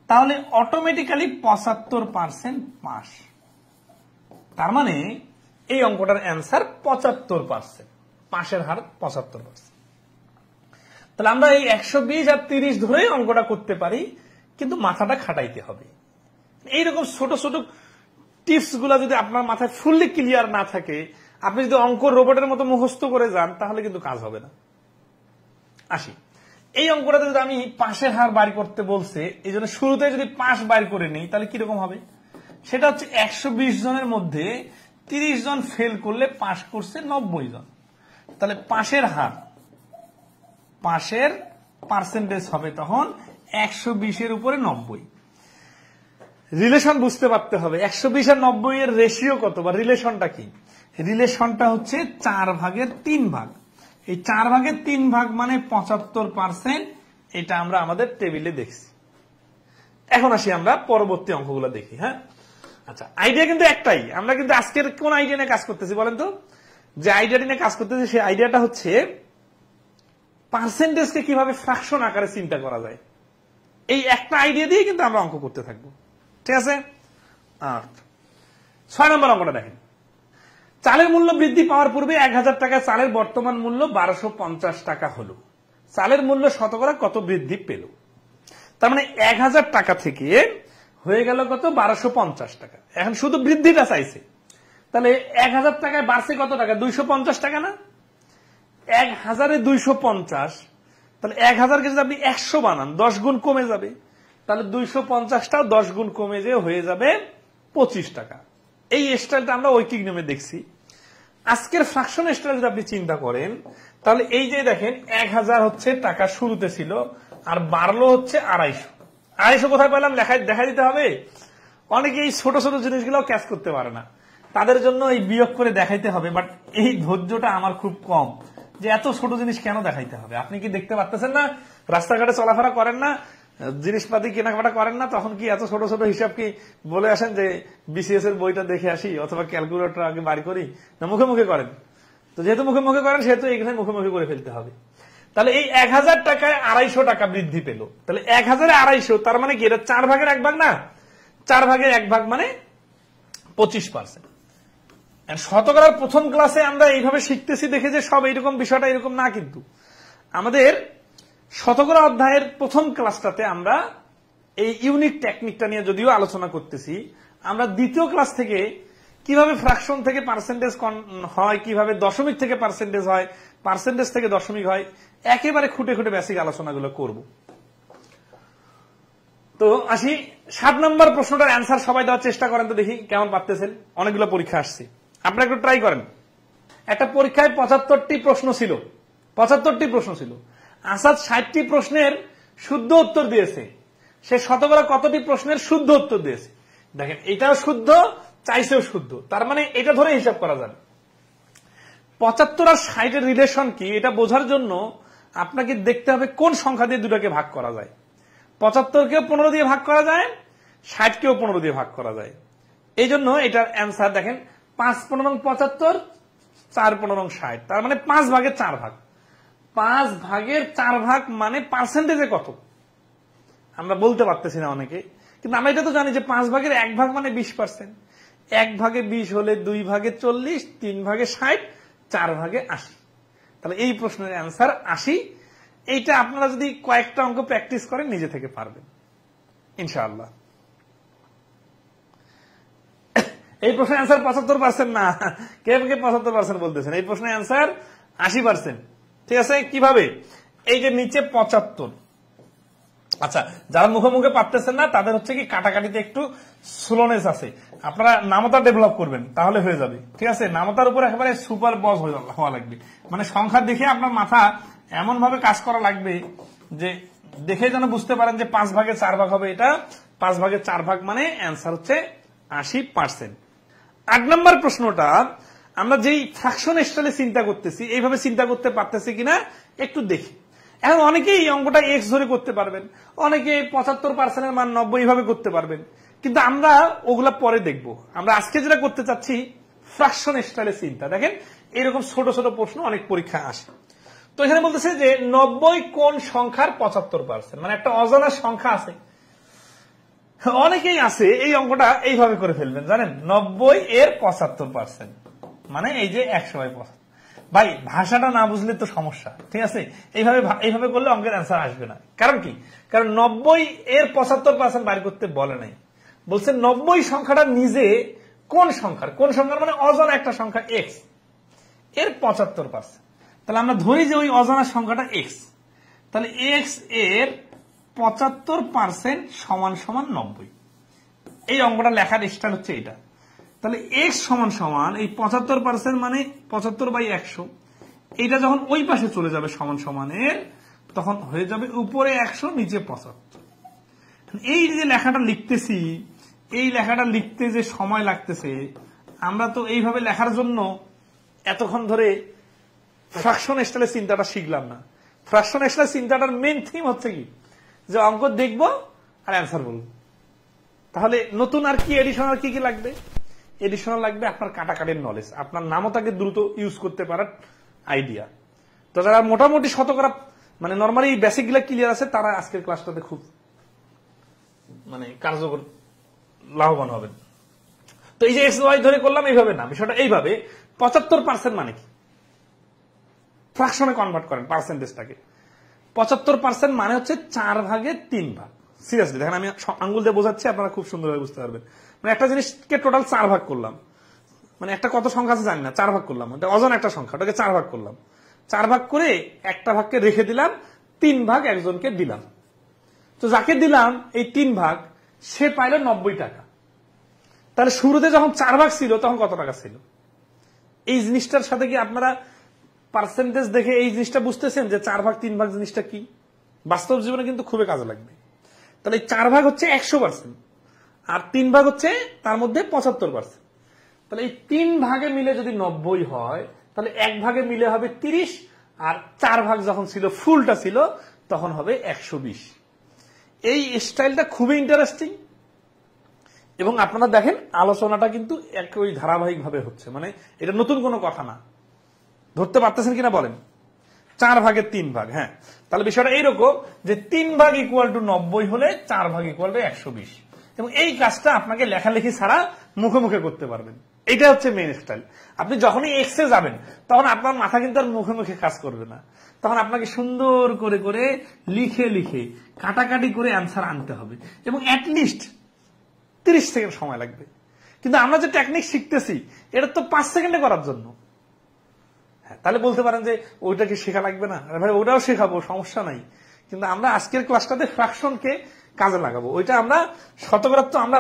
তাহলে অটোমেটিক্যালি 75% পাস। তার মানে এই অঙ্কটার অ্যান্সার 75%, পাশের হার 75%। তাহলে আমরা এই 120 আর 30 ধরে অঙ্কটা করতে পারি, কিন্তু মাথাটা খাটাইতে হবে। এইরকম ছোট ছোট টিপস গুলা যদি আপনার মাথায় ফুললি ক্লিয়ার না থাকে, আপনি যদি অঙ্ক রোবটের মতো মুখস্থ করে যান, তাহলে কিন্তু কাজ হবে না। আসি, এই অঙ্কটাতে যদি আমি পাশের হার বাইর করতে বলছে, এই জন্য শুরুতে যদি পাশ বাইর করে নিই, তাহলে কিরকম হবে? সেটা হচ্ছে 120 জনের মধ্যে 30 জন ফেল করলে পাশ করছে 90 জন। তাহলে পাশের হার, পাশের পার্সেন্টেজ হবে তখন 120 এর উপরে 90। রিলেশন বুঝতে পারতে হবে, 120 আর 90 এর রেশিও কত বা রিলেশনটা কি? রিলেশনটা হচ্ছে 4 ভাগের 3 ভাগ। এই 4 ভাগের 3 ভাগ মানে 75%। এটা আমরা আমাদের টেবিলে দেখছি। এখন আসি আমরা পরবর্তী অঙ্কগুলো দেখি। হ্যাঁ, আচ্ছা, আইডিয়া কিন্তু একটাই। আমরা কিন্তু আজকের কোন আইডিয়া নিয়ে কাজ করতেছি বলেন তো? যে আইডিয়াটি নিয়ে কাজ করতেছি, সেই আইডিয়াটা হচ্ছে পার্সেন্টেজকে কিভাবে ফ্র্যাকশন আকারে চিন্তা করা যায়। এই একটা আইডিয়া দিয়ে কিন্তু আমরা অঙ্ক করতে থাকবো, ঠিক আছে। 6 নম্বর অঙ্কটা দেখেন। চালের মূল্য বৃদ্ধি পাওয়ার পূর্বে 1000 টাকা চালের বর্তমান মূল্য 1250 টাকা হলো। চালের মূল্য শতকরা কত বৃদ্ধি পেল? তার মানে 1000 টাকা থেকে হয়ে গেল কত? 1250 টাকা। এখন শুধু বৃদ্ধিটা চাইছে, তাহলে 1000 টাকায় বাড়ছে কত টাকা? 250 টাকা না? 1000 এ 250, তাহলে 1000কে যদি আপনি 100 বানান, 10 গুণ কমে যাবে। তাহলে 250টাও 10 গুণ কমে যে হয়ে যাবে 25 টাকা। এই স্টাইলটা আমরা ঐকিক নিয়মে দেখছি। আজকের ফ্র্যাকশন স্টাইল যদি আপনি চিন্তা করেন, তাহলে এই যে দেখেন 1000 হচ্ছে টাকা শুরুতে ছিল, আর বাড়লো হচ্ছে 250। 250 কোথায় পেলাম দেখা দিতে হবে। অনেকে এই ছোট ছোট জিনিসগুলো ক্যাচ করতে পারে না, তাদের জন্য এই বিয়োগ করে দেখাইতে হবে। বাট এই ধৈর্যটা আমার খুব কম, যে এত ছোট জিনিস কেন দেখাইতে হবে? আপনি কি দেখতে পাচ্ছেন না? রাস্তাঘাটে চলাফেরা করেন না, জিনিসপাতি কেনাকাটা করেন না, তখন কি এত ছোট ছোট হিসাব কি বলে আসেন যে বিসিএস এর বইটা দেখে আসি অথবা ক্যালকুলেটর আগে বাড়ি করি? না মুখে মুখে করেন? তো যেহেতু মুখে মুখে করেন সেহেতু এখানে মুখে মুখে করে ফেলতে হবে। তাহলে এই 1000 টাকায় 250 টাকা বৃদ্ধি পেল। তাহলে 1000 এ 250, তার মানে কি এটা 4 ভাগের 1 ভাগ না? 4 ভাগের 1 ভাগ মানে 25%। শতকরার প্রথম ক্লাসে আমরা এইভাবে শিখতেছি দেখে যে সব এইরকম, বিষয়টা এরকম না। কিন্তু আমাদের শতকরা অধ্যায়ের প্রথম ক্লাসটাতে আমরা এই ইউনিক টেকনিকটা নিয়ে যদিও আলোচনা করতেছি, আমরা দ্বিতীয় ক্লাস থেকে কিভাবে ফ্র্যাকশন থেকে পার্সেন্টেজ হয়, কিভাবে দশমিক থেকে পার্সেন্টেজ হয়, পার্সেন্টেজ থেকে দশমিক হয়, একেবারে খুঁটে খুঁটে বেসিক আলোচনাগুলো করব। তো আসি 7 নম্বর প্রশ্নটার অ্যান্সার সবাই দেওয়ার চেষ্টা করেন তো দেখি কেমন পারতেছেন। অনেকগুলো পরীক্ষা আসছে, আপনারা একটু ট্রাই করেন। একটা পরীক্ষায় 75টি প্রশ্ন ছিল, 75টি প্রশ্ন ছিল। আসাদ 60টি প্রশ্নের শুদ্ধ উত্তর দিয়েছে। সে শতকরা কতটি প্রশ্নের শুদ্ধ উত্তর দিয়েছে? দেখেন, এটাও শুদ্ধ, চাইছেও শুদ্ধ, তার মানে এটা ধরে হিসাব করা যাবে। 75 আর 60 এর রিলেশন কি এটা বোঝার জন্য আপনাকে দেখতে হবে কোন সংখ্যা দিয়ে দুটাকে ভাগ করা যায়। 75কেও 15 দিয়ে ভাগ করা যায়, 60কেও 15 দিয়ে ভাগ করা যায়। এই জন্য এটার অ্যান্সার দেখেন 5×15=75, 4×15=60, তার মানে 5 ভাগের 4 ভাগ। 5 ভাগের 4 ভাগ মানে পার্সেন্টেজে কত আমরা বলতে পারতেছি না অনেকে, কিন্তু আমরা এটা তো জানি যে 5 ভাগের 1 ভাগ মানে 20%। 1 ভাগে 20 হলে 2 ভাগে 40, 3 ভাগে 60, 4 ভাগে 80। তাহলে এই প্রশ্নের অ্যান্সার 80। এইটা আপনারা যদি কয়েকটা অঙ্ক প্র্যাকটিস করেন নিজে থেকে পারবেন ইনশাআল্লাহ। এই প্রশ্নের অ্যান্সার 75% না, কে 75% বলতেছেন? এই প্রশ্নের অ্যান্সার 80%। ঠিক আছে, কিভাবে? এই যে নিচে 75, আচ্ছা যারা মুখে মুখে পারতেছেন না তাদের হচ্ছে কি কাটাকাটিতে একটু স্লোনেস আছে, আপনারা নামতা ডেভেলপ করবেন তাহলে হয়ে যাবে। ঠিক আছে, নামতার উপর একেবারে সুপার বস হওয়া লাগবে, মানে সংখ্যা দেখে আপনার মাথা এমন ভাবে কাজ করা লাগবে যে দেখে যেন বুঝতে পারেন যে 5 ভাগে 4 ভাগ হবে। এটা 5 ভাগে 4 ভাগ মানে অ্যান্সার হচ্ছে 80%। 8 নম্বর প্রশ্নটা আমরা যেই ফ্র্যাকশন স্টাইলে চিন্তা করতেছি এইভাবে চিন্তা করতে পারতেছি কিনা একটু দেখি। এখন অনেকেই এই অঙ্কটা এক্স ধরে করতে পারবেন, অনেকে 75%-এর মান 90 এইভাবে করতে পারবেন, কিন্তু আমরা ওগুলা পরে দেখব। আমরা আজকে যেটা করতে চাচ্ছি ফ্র্যাকশন স্টাইলে চিন্তা। দেখেন এরকম ছোট ছোট প্রশ্ন অনেক পরীক্ষা আসে। তো এখানে বলতেছে যে 90 কোন সংখ্যার 75%, মানে একটা অজানা সংখ্যা আছে। অনেকেই আছে এই অঙ্কটা এইভাবে করে ফেলবেন, জানেন 90 এর 75%, মানে এই যে 100/75। ভাই ভাষাটা না বুঝলে তো সমস্যা। ঠিক আছে, এইভাবে করলে অঙ্কের অ্যান্সার আসবে না। কারণ কি? কারণ 90 এর 75% বাইর করতে বলে নাই, বলছে 90 সংখ্যাটা নিজে কোন সংখ্যার মানে অজানা একটা সংখ্যা এক্স এর 75%। তাহলে আমরা ধরি যে ওই অজানা সংখ্যাটা এক্স, তাহলে এক্স এর 75% সমান সমান 90। এই অঙ্কটা লেখার স্টাইল হচ্ছে এটা। তাহলে এক্স সমান সমান এই 75% মানে 75/100। এইটা যখন ওই পাশে চলে যাবে সমান সমানের, তখন হয়ে যাবে উপরে 100 নিচে 75। এই যে লেখাটা লিখতেছি, এই লেখাটা লিখতে যে সময় লাগতেছে, আমরা তো এইভাবে লেখার জন্য এতক্ষণ ধরে ফ্র্যাকশন স্টাইলের চিন্তাটা শিখলাম না। ফ্র্যাকশন স্টাইলের চিন্তাটার মেইন থিম হচ্ছে কি, যে অঙ্ক দেখব আর অ্যান্সার বলব। তাহলে নতুন আর কি এডিশনাল কি কি লাগবে? এডিশনাল লাগবে আপনার কাটাকাটির নলেজ, আপনার নামতাকে দ্রুত ইউজ করতে পারার আইডিয়া। তো যারা মোটামুটি শতকরা মানে নর্মালি বেসিক গুলা ক্লিয়ার আছে, তারা আজকের ক্লাসটাতে খুব মানে কার্যকর লাভবান হবেন। তো এই যে এক্স ওয়াই ধরে করলাম এইভাবে না, বিষয়টা এইভাবে 75% মানে কি ফ্র্যাকশনে কনভার্ট করেন পার্সেন্টেজটাকে। 75% মানে হচ্ছে 4 ভাগে 3 ভাগ। সিরিয়াসলি দেখেন, আমি আঙ্গুল দিয়ে বোঝাচ্ছি, আপনারা খুব সুন্দরভাবে বুঝতে পারবেন। মানে একটা জিনিসকে টোটাল 4 ভাগ করলাম, মানে একটা কত সংখ্যা আছে জানি না, 4 ভাগ করলাম, এটা অজানা একটা সংখ্যা, ওটাকে 4 ভাগ করলাম। 4 ভাগ করে একটা ভাগকে রেখে দিলাম, 3 ভাগ একজনকে দিলাম। তো যাকে দিলাম এই 3 ভাগ, সে পাইল 90 টাকা। তাহলে শুরুতে যখন 4 ভাগ ছিল তখন কত টাকা ছিল? এই জিনিসটার সাথে কি আপনারা পার্সেন্টেজ দেখে এই জিনিসটা বুঝতেছেন যে 4 ভাগ 3 ভাগ জিনিসটা কি? বাস্তব জীবনে কিন্তু খুবই কাজে লাগবে। তাহলে 4 ভাগ হচ্ছে 100% আর 3 ভাগ হচ্ছে তার মধ্যে 75%। তাহলে এই 3 ভাগে মিলে যদি 90 হয়, তাহলে 1 ভাগে মিলে হবে 30 আর 4 ভাগ যখন ছিল ফুলটা ছিল তখন হবে 120। এই স্টাইলটা খুবই ইন্টারেস্টিং এবং আপনারা দেখেন আলোচনাটা কিন্তু একই ধারাবাহিক ভাবে হচ্ছে, মানে এটা নতুন কোনো কথা না। ধরতে পারতেছেন কিনা বলেন? 4 ভাগের 3 ভাগ। হ্যাঁ, তাহলে বিষয়টা এইরকম যে 3 ভাগ ইকুয়াল টু 90 হলে 4 ভাগ ইকুয়াল টু 120, এবং এই কাজটা আপনাকে লেখালেখি ছাড়া মুখে মুখে করতে পারবেন। এটা হচ্ছে মেইন স্টাইল। আপনি যখনই এক্সে যাবেন তখন আপনার মাথা কিন্তু আর মুখে মুখে কাজ করবে না, তখন আপনাকে সুন্দর করে করে লিখে লিখে কাটাকাটি করে অ্যান্সার আনতে হবে, এবং অ্যাটলিস্ট 30 সেকেন্ড সময় লাগবে। কিন্তু আমরা যে টেকনিক শিখতেছি এটা তো 5 সেকেন্ডে করার জন্য। হ্যাঁ, তাহলে বলতে পারেন যে ওইটা কি শেখা লাগবে না? ভাই ওটাও শেখাবো, সমস্যা নাই, কিন্তু আমরা আজকের ক্লাসটাতে ফ্র্যাকশনকে কাজে লাগাবো। ওইটা আমরা শতকরা তো আমরা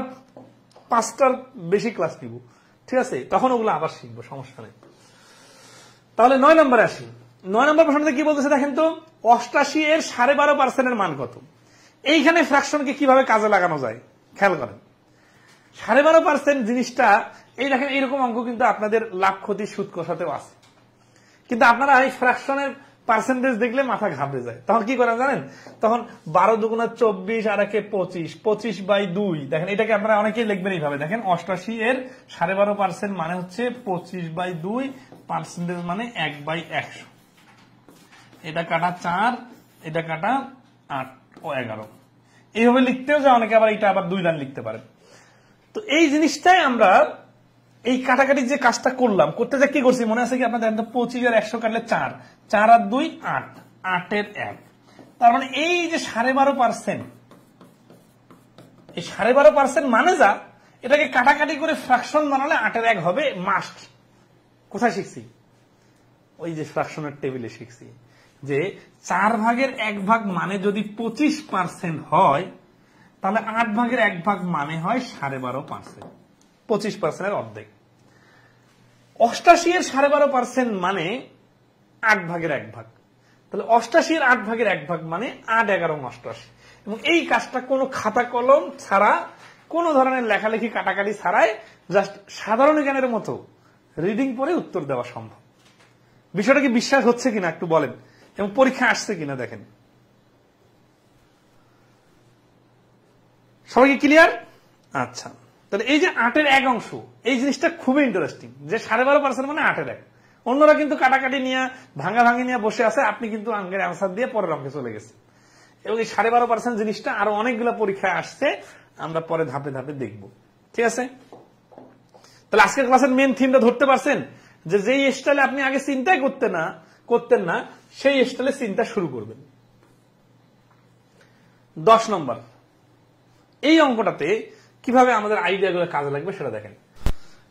5টার বেশি ক্লাস নিব, ঠিক আছে? তখন ওগুলো আবার শিখবো, সমস্যা নেই। তাহলে 9 নম্বরে আসি। 9 নম্বর প্রশ্নতে কি বলতেছে দেখেন তো, 88 এর 12.5% এর মান কত? এইখানে ফ্র্যাকশনকে কিভাবে কাজে লাগানো যায় খেয়াল করেন। 12.5% জিনিসটা এই দেখেন, এইরকম অঙ্ক কিন্তু আপনাদের লাভ ক্ষতি সুদ কষাতেও আছে, কিন্তু আপনারা এই ফ্র্যাকশনের পার্সেন্টেজ দেখলে মাথা ঘাবড়ে যায়। তখন কি করেন জানেন? তখন 12 দুগুণা 24 আর 1 25, 25/2। দেখেন এটাকে আপনারা অনেকেই লিখবেন এইভাবে। দেখেন 88 এর 12.5% মানে হচ্ছে 25/2, পার্সেন্টেজ মানে 1/100। এটা কাটা 4, এটা কাটা 8 ও 11। এইভাবে লিখতেও যায় অনেকে, আবার এটা আবার 2 লাইন লিখতে পারেন। তো এই জিনিসটাই আমরা এই কাটাকাটি যে কাজটা করলাম, করতে যা কি করছি মনে আছে কি আপনাদের? 25 আর 100 কাটলে 4, 4 আর 2 8, 8 এর 1। তার মানে এই যে 12.5%, এই 12.5% মানে যা, এটাকে কাটাকাটি করে ফ্র্যাকশন বানালে 8 এর 1 হবে মাস্ট। কোথায় শিখছি? ওই যে ফ্র্যাকশনের টেবিলে শিখছি যে 4 ভাগের 1 ভাগ মানে যদি 25% হয়, তাহলে 8 ভাগের 1 ভাগ মানে হয় 12.5%, 25% এর অর্ধেক। 88 এর 12.5% মানে 8 ভাগের 1 ভাগ, তাহলে 88 এর 8 ভাগের 1 ভাগ মানে 8, 11, 88। এবং এই কাজটা কোনো খাতা কলম ছাড়া, কোনো ধরনের লেখালেখি কাটাকাটি ছাড়াই, জাস্ট সাধারণ জ্ঞানের মতো রিডিং পড়ে উত্তর দেওয়া সম্ভব। বিষয়টা কি বিশ্বাস হচ্ছে কিনা একটু বলেন, এবং পরীক্ষা আসছে কিনা দেখেন। সবাই কি ক্লিয়ার? আচ্ছা, তাহলে এই যে 8 এর 1 অংশ, এই জিনিসটা খুবই ইন্টারেস্টিং, যে 12.5% মানে 8 এর 1। অন্যরা কিন্তু কাটাকাটি নিয়ে ভাঙাভাঙি নিয়ে বসে আছে, আপনি কিন্তু অঙ্কের অ্যান্সার দিয়ে পরের অঙ্কে চলে গেছে। এবং এই 12.5% জিনিসটা আরো অনেকগুলো পরীক্ষায় আসছে, আমরা পরে ধাপে ধাপে দেখব, ঠিক আছে? তাহলে আজকের ক্লাসের মেন থিমটা ধরতে পারছেন, যে যেই স্টাইলে আপনি আগে চিন্তাই করতেন না সেই স্টাইলে চিন্তা শুরু করবেন। 10 নম্বর, এই অঙ্কটাতে কিভাবে আমাদের আইডিয়াগুলো কাজে লাগবে সেটা দেখেন।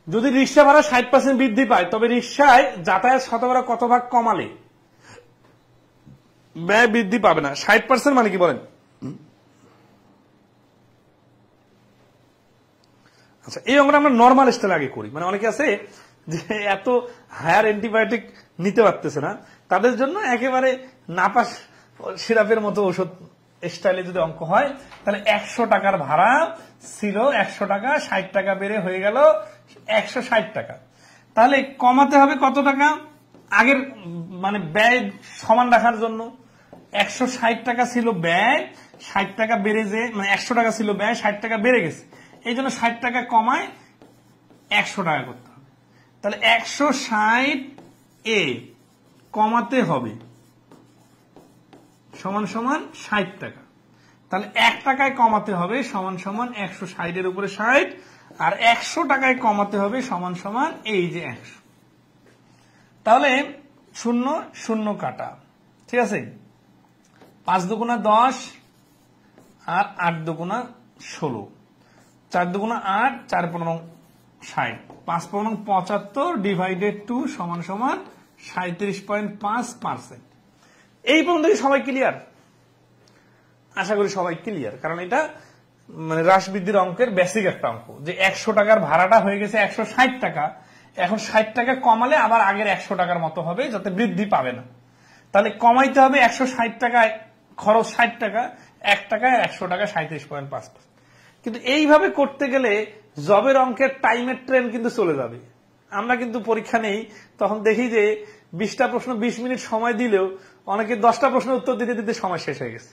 যদি রিক্সা ভাড়া 60% বৃদ্ধি পায়, তবে রিক্সায় যাতায়াত শতকরা কত ভাগ কমালে ব্যয় বৃদ্ধি পাবে না? 60% মানে কি বলেন? আচ্ছা, এই অঙ্কটা আমরা নর্মাল স্টাইলে আগে করি। মানে অনেকে আছে যে এত হায়ার অ্যান্টিবায়োটিক নিতে পারতেছে না, তাদের জন্য একেবারে নাপাস সিরাপের মতো ওষুধ স্টাইলে যদি অঙ্ক হয়, তাহলে 100 টাকার ভাড়া ছিল 100 টাকা, 60 টাকা বেড়ে হয়ে গেল 160 টাকা। তাহলে কমাতে হবে কত টাকা? আগের মানে ব্যয় সমান রাখার জন্য 160 টাকা ছিল ব্যয়, 60 টাকা বেড়ে যে, মানে 100 টাকা ছিল ব্যয়, 60 টাকা বেড়ে গেছে, এই জন্য 60 টাকা কমায় 100 টাকা করতে হবে। তাহলে 160 এ কমাতে হবে সমান সমান 60 টাকা। তাহলে 1 টাকায় কমাতে হবে সমান সমান 160 এর উপরে 60, আর 100 টাকায় কমাতে হবে সমান সমান এই যে 100। তাহলে 0 0 কাটা, ঠিক আছে? 5 দুগুণা 10 আর 8 দুগুণা 16, 4 দুগুণা 8, 4 15 60, 5 15 75 ডিভাইডেড 2 সমান সমান 37.5%। এই পর্যন্ত সবাই ক্লিয়ার? আশা করি সবাই ক্লিয়ার, কারণ এটা মানে হ্রাস বৃদ্ধির অঙ্কের বেসিক একটা অঙ্ক, যে 100 টাকার ভাড়াটা হয়ে গেছে 160 টাকা, এখন 60 টাকা কমালে আবার আগের 100 টাকার মতো হবে, যাতে বৃদ্ধি পাবে না। তাহলে কমাইতে হবে 160 টাকায়, খরচ 60 টাকা, 1 টাকায় 100 টাকা, 37.5%। কিন্তু এইভাবে করতে গেলে জবের অঙ্কের টাইমের ট্রেন কিন্তু চলে যাবে। আমরা কিন্তু পরীক্ষা নেই, তখন দেখি যে 20টা প্রশ্ন 20 মিনিট সময় দিলেও অনেকে 10টা প্রশ্নের উত্তর দিতে দিতে সময় শেষ হয়ে গেছে।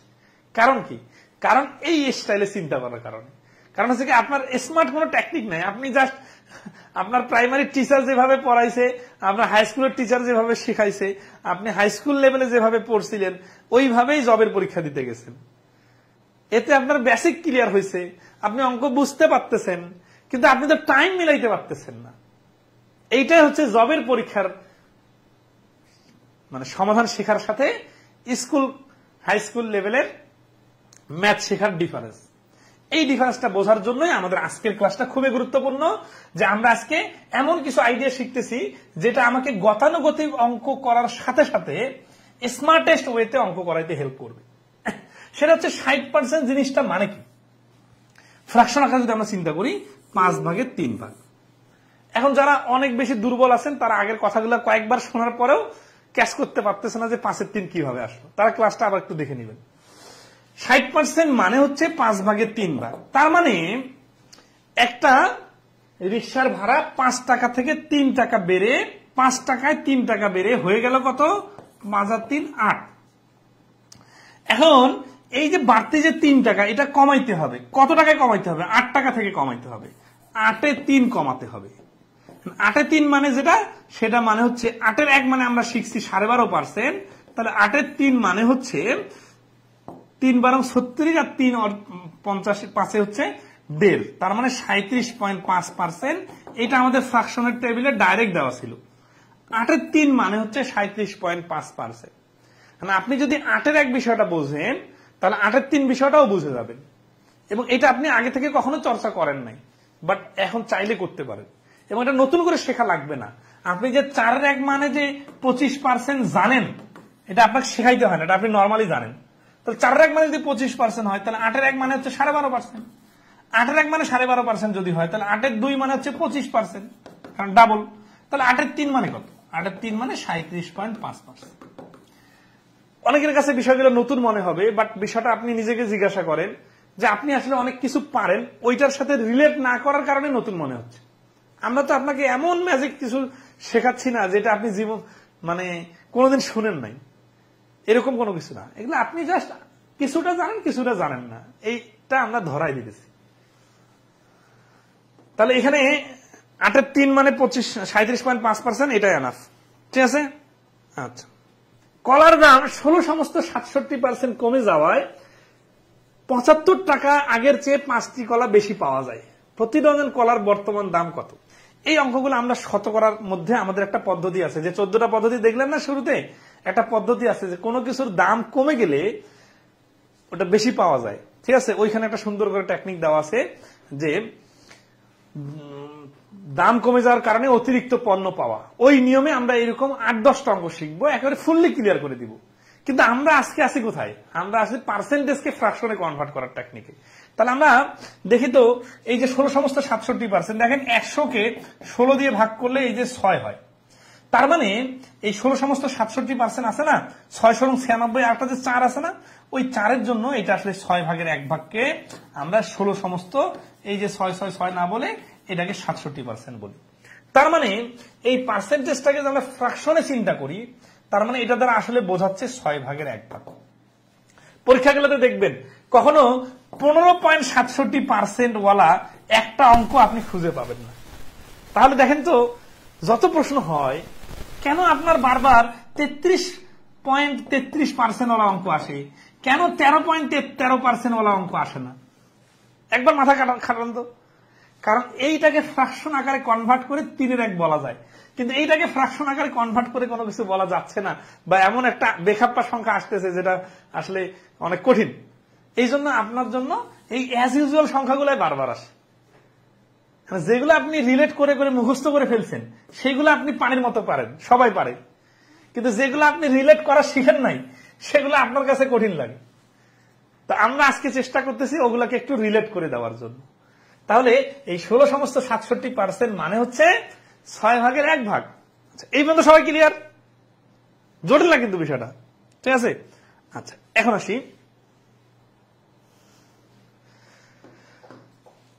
কারণ কি? কারণ এই স্টাইলে চিন্তা করার কারণে। কারণ হচ্ছে কি, আপনার স্মার্ট কোনো টেকনিক নাই। আপনি জাস্ট আপনার প্রাইমারি টিচার যেভাবে পড়াইছে, আপনার হাই স্কুলের টিচার যেভাবে শেখাইছে, আপনি হাই স্কুল লেভেলে যেভাবে পড়ছিলেন ওইভাবেই জবের পরীক্ষা দিতে গেছেন। এতে আপনার বেসিক ক্লিয়ার হয়েছে, আপনি অঙ্ক বুঝতে পারতেছেন, কিন্তু আপনি তো টাইম মিলাইতে পারতেছেন না। এইটাই হচ্ছে জবের পরীক্ষার মানে সমাধান শেখার সাথে স্কুল হাই স্কুল লেভেলের ম্যাথ শেখার ডিফারেন্স। এই ডিফারেন্সটা বোঝার জন্যই আমাদের আজকের ক্লাসটা খুবই গুরুত্বপূর্ণ, যে আমরা আজকে এমন কিছু আইডিয়া শিখতেছি যেটা আমাকে গতানুগতিক অঙ্ক করার সাথে সাথে স্মার্টেস্ট ওয়েতে অঙ্ক করাইতে হেল্প করবে। সেটা হচ্ছে 60% জিনিসটা মানে কি। ফ্র্যাকশন আকারে যদি আমরা চিন্তা করি, 5 ভাগের 3 ভাগ। এখন যারা অনেক বেশি দুর্বল আছেন তারা আগের কথাগুলো কয়েকবার শোনার পরেও ক্যাচ করতে পারতেছে না যে 5-এর 3 কিভাবে আসলো, তারা ক্লাসটা আবার একটু দেখে নেবেন। 60% মানে হচ্ছে 5 ভাগের 3 ভাগ। তার মানে একটা রিক্সার ভাড়া 5 টাকা থেকে 3 টাকা বেড়ে 5 টাকায় 3 টাকা বেড়ে হয়ে গেল কত? 5 আর 3 8। এখন এই যে বাড়তি যে 3 টাকা, এটা কমাইতে হবে। কত টাকায় কমাইতে হবে? 8 টাকা থেকে কমাইতে হবে। 8-এ 3 কমাতে হবে। 8-এ 3 মানে যেটা, সেটা মানে হচ্ছে 8-এর 1 মানে আমরা শিখছি 12.5%। তাহলে 8-এর 3 মানে হচ্ছে 3 বারং 36 আর 3 50 5-এ হচ্ছে 1.5। তার মানে 37.5%। এটা আমাদের ফ্র্যাকশনের টেবিলে ডাইরেক্ট দেওয়া ছিল। 8-এর 3 মানে হচ্ছে 37.5%। আপনি যদি 8-এর 1 বিষয়টা বোঝেন, তাহলে 8-এর 3 বিষয়টাও বুঝে যাবেন। এবং এটা আপনি আগে থেকে কখনো চর্চা করেন নাই, বাট এখন চাইলে করতে পারেন। এবং এটা নতুন করে শেখা লাগবে না। আপনি যে 4-এর 1 মানে যে 25% জানেন, এটা আপনাকে শেখাইতে হয় না, এটা আপনি নর্মালি জানেন। তাহলে 4-এর 1 মানে যদি 25% হয়, তাহলে 8-এর 1 মানে হচ্ছে 12.5%। 8-এর 1 মানে 12.5% যদি হয়, তাহলে 8-এর 2 মানে হচ্ছে 25%, কারণ ডাবল। তাহলে 8-এর 3 মানে কত? 8-এর 3 মানে 37.5%। অনেকের কাছে বিষয়গুলো নতুন মনে হবে, বাট বিষয়টা আপনি নিজেকে জিজ্ঞাসা করেন যে আপনি আসলে অনেক কিছু পারেন, ওইটার সাথে রিলেট না করার কারণে নতুন মনে হচ্ছে। আমরা তো আপনাকে এমন ম্যাজিক কিছু শেখাচ্ছি না যেটা আপনি জীবন মানে কোনোদিন শুনেন নাই, এরকম কোনো কিছু না। এগুলো আপনি জাস্ট কিছুটা জানেন, কিছুটা জানেন না, এইটা আমরা ধরাই দিতেছি। তাহলে এখানে 8-এর 3 মানে 37.5%, এটাই এনাফ। ঠিক আছে? আচ্ছা, কলার দাম 16.67% কমে যাওয়ায় 75 টাকা আগের চেয়ে 5টি কলা বেশি পাওয়া যায়। প্রতি ডজন কলার বর্তমান দাম কত? এই অঙ্কগুলো আমরা শতকরার মধ্যে আমাদের একটা পদ্ধতি আছে, যে 14টা পদ্ধতি দেখলেন না শুরুতে, একটা পদ্ধতি আছে যে কোনো কিছুর দাম কমে গেলে ওটা বেশি পাওয়া যায়। ঠিক আছে? ওইখানে একটা সুন্দর করে টেকনিক দেওয়া আছে যে দাম কমে যাওয়ার কারণে অতিরিক্ত পণ্য পাওয়া। ওই নিয়মে আমরা এরকম 8-10টা অঙ্ক শিখবো, একেবারে ফুললি ক্লিয়ার করে দিব। কিন্তু আমরা আজকে আসি কোথায়? আমরা আসি পার্সেন্টেজকে ফ্র্যাকশনে কনভার্ট করার টেকনিকে। তাহলে আমরা দেখি তো, এই যে 16.67%, দেখেন 100-কে 16 দিয়ে ভাগ করলে এই যে 6 হয়। তার মানে এই 16.67% আছে না, 6-96, একটা যে 4 আছে না, ওই 4-এর জন্য এটা আসলে 6 ভাগের 1 ভাগকে আমরা 16 এই যে 6 না বলে এটাকে 67% বলি। তার মানে এই পার্সেন্টেজটাকে আমরা ফ্র্যাকশনে চিন্তা করি, তার মানে এটা দ্বারা আসলে বোঝাচ্ছে 6 ভাগের 1 ভাগ। পরীক্ষাগুলোতে দেখবেন কখনো 15.67% ওয়ালা একটা অঙ্ক আপনি খুঁজে পাবেন না। তাহলে দেখেন তো, যত প্রশ্ন হয় কেন আপনার বারবার 33.33% ওয়ালা অঙ্ক আসে, কেন 13.13% ওয়ালা অঙ্ক আসে না? একবার মাথা খাটান তো। কারণ এইটাকে ফ্র্যাকশন আকারে কনভার্ট করে 3-এর 1 বলা যায়, কিন্তু এইটাকে ফ্র্যাকশন আকারে কনভার্ট করে কোনো কিছু বলা যাচ্ছে না, বা এমন একটা বেখাপ্পা সংখ্যা আসতেছে যেটা আসলে অনেক কঠিন। এই জন্য আপনার জন্য এই অ্যাজ ইউজুয়াল সংখ্যাগুলাই বারবার আসে। যেগুলো আপনি রিলেট করে করে মুখস্থ করে ফেলছেন সেগুলো আপনি পানির মতো পারেন, সবাই পারে। কিন্তু যেগুলো আপনি রিলেট করা শিখেন নাই সেগুলো আপনার কাছে কঠিন লাগে। তা আমরা আজকে চেষ্টা করতেছি ওগুলাকে একটু রিলেট করে দেওয়ার জন্য। তাহলে এই 16.67% মানে হচ্ছে 6 ভাগের 1 ভাগ। এই পর্যন্ত সবাই ক্লিয়ার? জটিল না কিন্তু বিষয়টা, ঠিক আছে? আচ্ছা, এখন আসি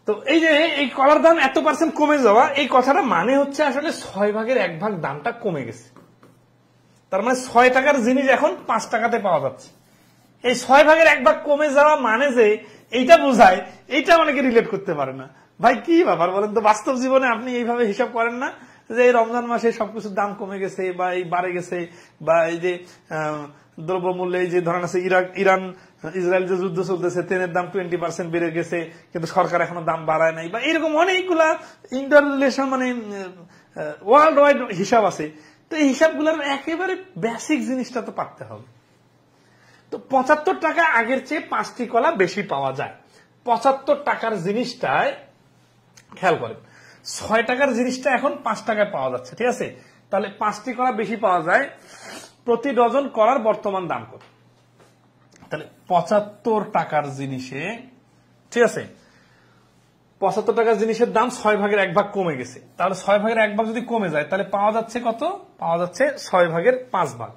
তো এই যে এই কলার দাম এত পার্সেন্ট কমে যাওয়া, এই কথাটা মানে হচ্ছে আসলে 6/1 দামটা কমে গেছে। তার মানে 6 টাকার জিনিস এখন 5 টাকাতে পাওয়া যাচ্ছে। এই 6/1 কমে যাওয়া মানে যে এইটা বোঝায়, এইটা অনেকে রিলেট করতে পারে না। ভাই কি ব্যাপার বলেন তো, বাস্তব জীবনে আপনি এইভাবে হিসাব করেন না যে এই রমজান মাসে সবকিছুর দাম কমে গেছে বা এই বাড়ে গেছে, বা এই যে দ্রব্যমূল্য, এই যে ধরেন আছে ইরান ইসরায়েল যে যুদ্ধ চলতেছে, তেলের দাম 20% বেড়ে গেছে কিন্তু সরকার এখনো দাম বাড়ায় নাই, বা এরকম অনেকগুলা ইন্টার রিলেশন মানে ওয়ার্ল্ড ওয়াইড হিসাব আছে। তো এই হিসাবগুলোর একেবারে বেসিক জিনিসটা তো পারতে হবে। তো 75 টাকা আগের চেয়ে 5টি কলা বেশি পাওয়া যায়। 75 টাকার জিনিসটায় খেয়াল করেন, 6 টাকার জিনিসটা এখন 5 টাকায় পাওয়া যাচ্ছে, ঠিক আছে? তাহলে 5টি কলা বেশি পাওয়া যায়। প্রতি ডজন কলার বর্তমান দাম কত? তাহলে 75 টাকার জিনিসে, ঠিক আছে, 75 টাকার জিনিসের দাম 6/1 কমে গেছে। তাহলে 6/1 যদি কমে যায় তাহলে পাওয়া যাচ্ছে কত? পাওয়া যাচ্ছে 6/5।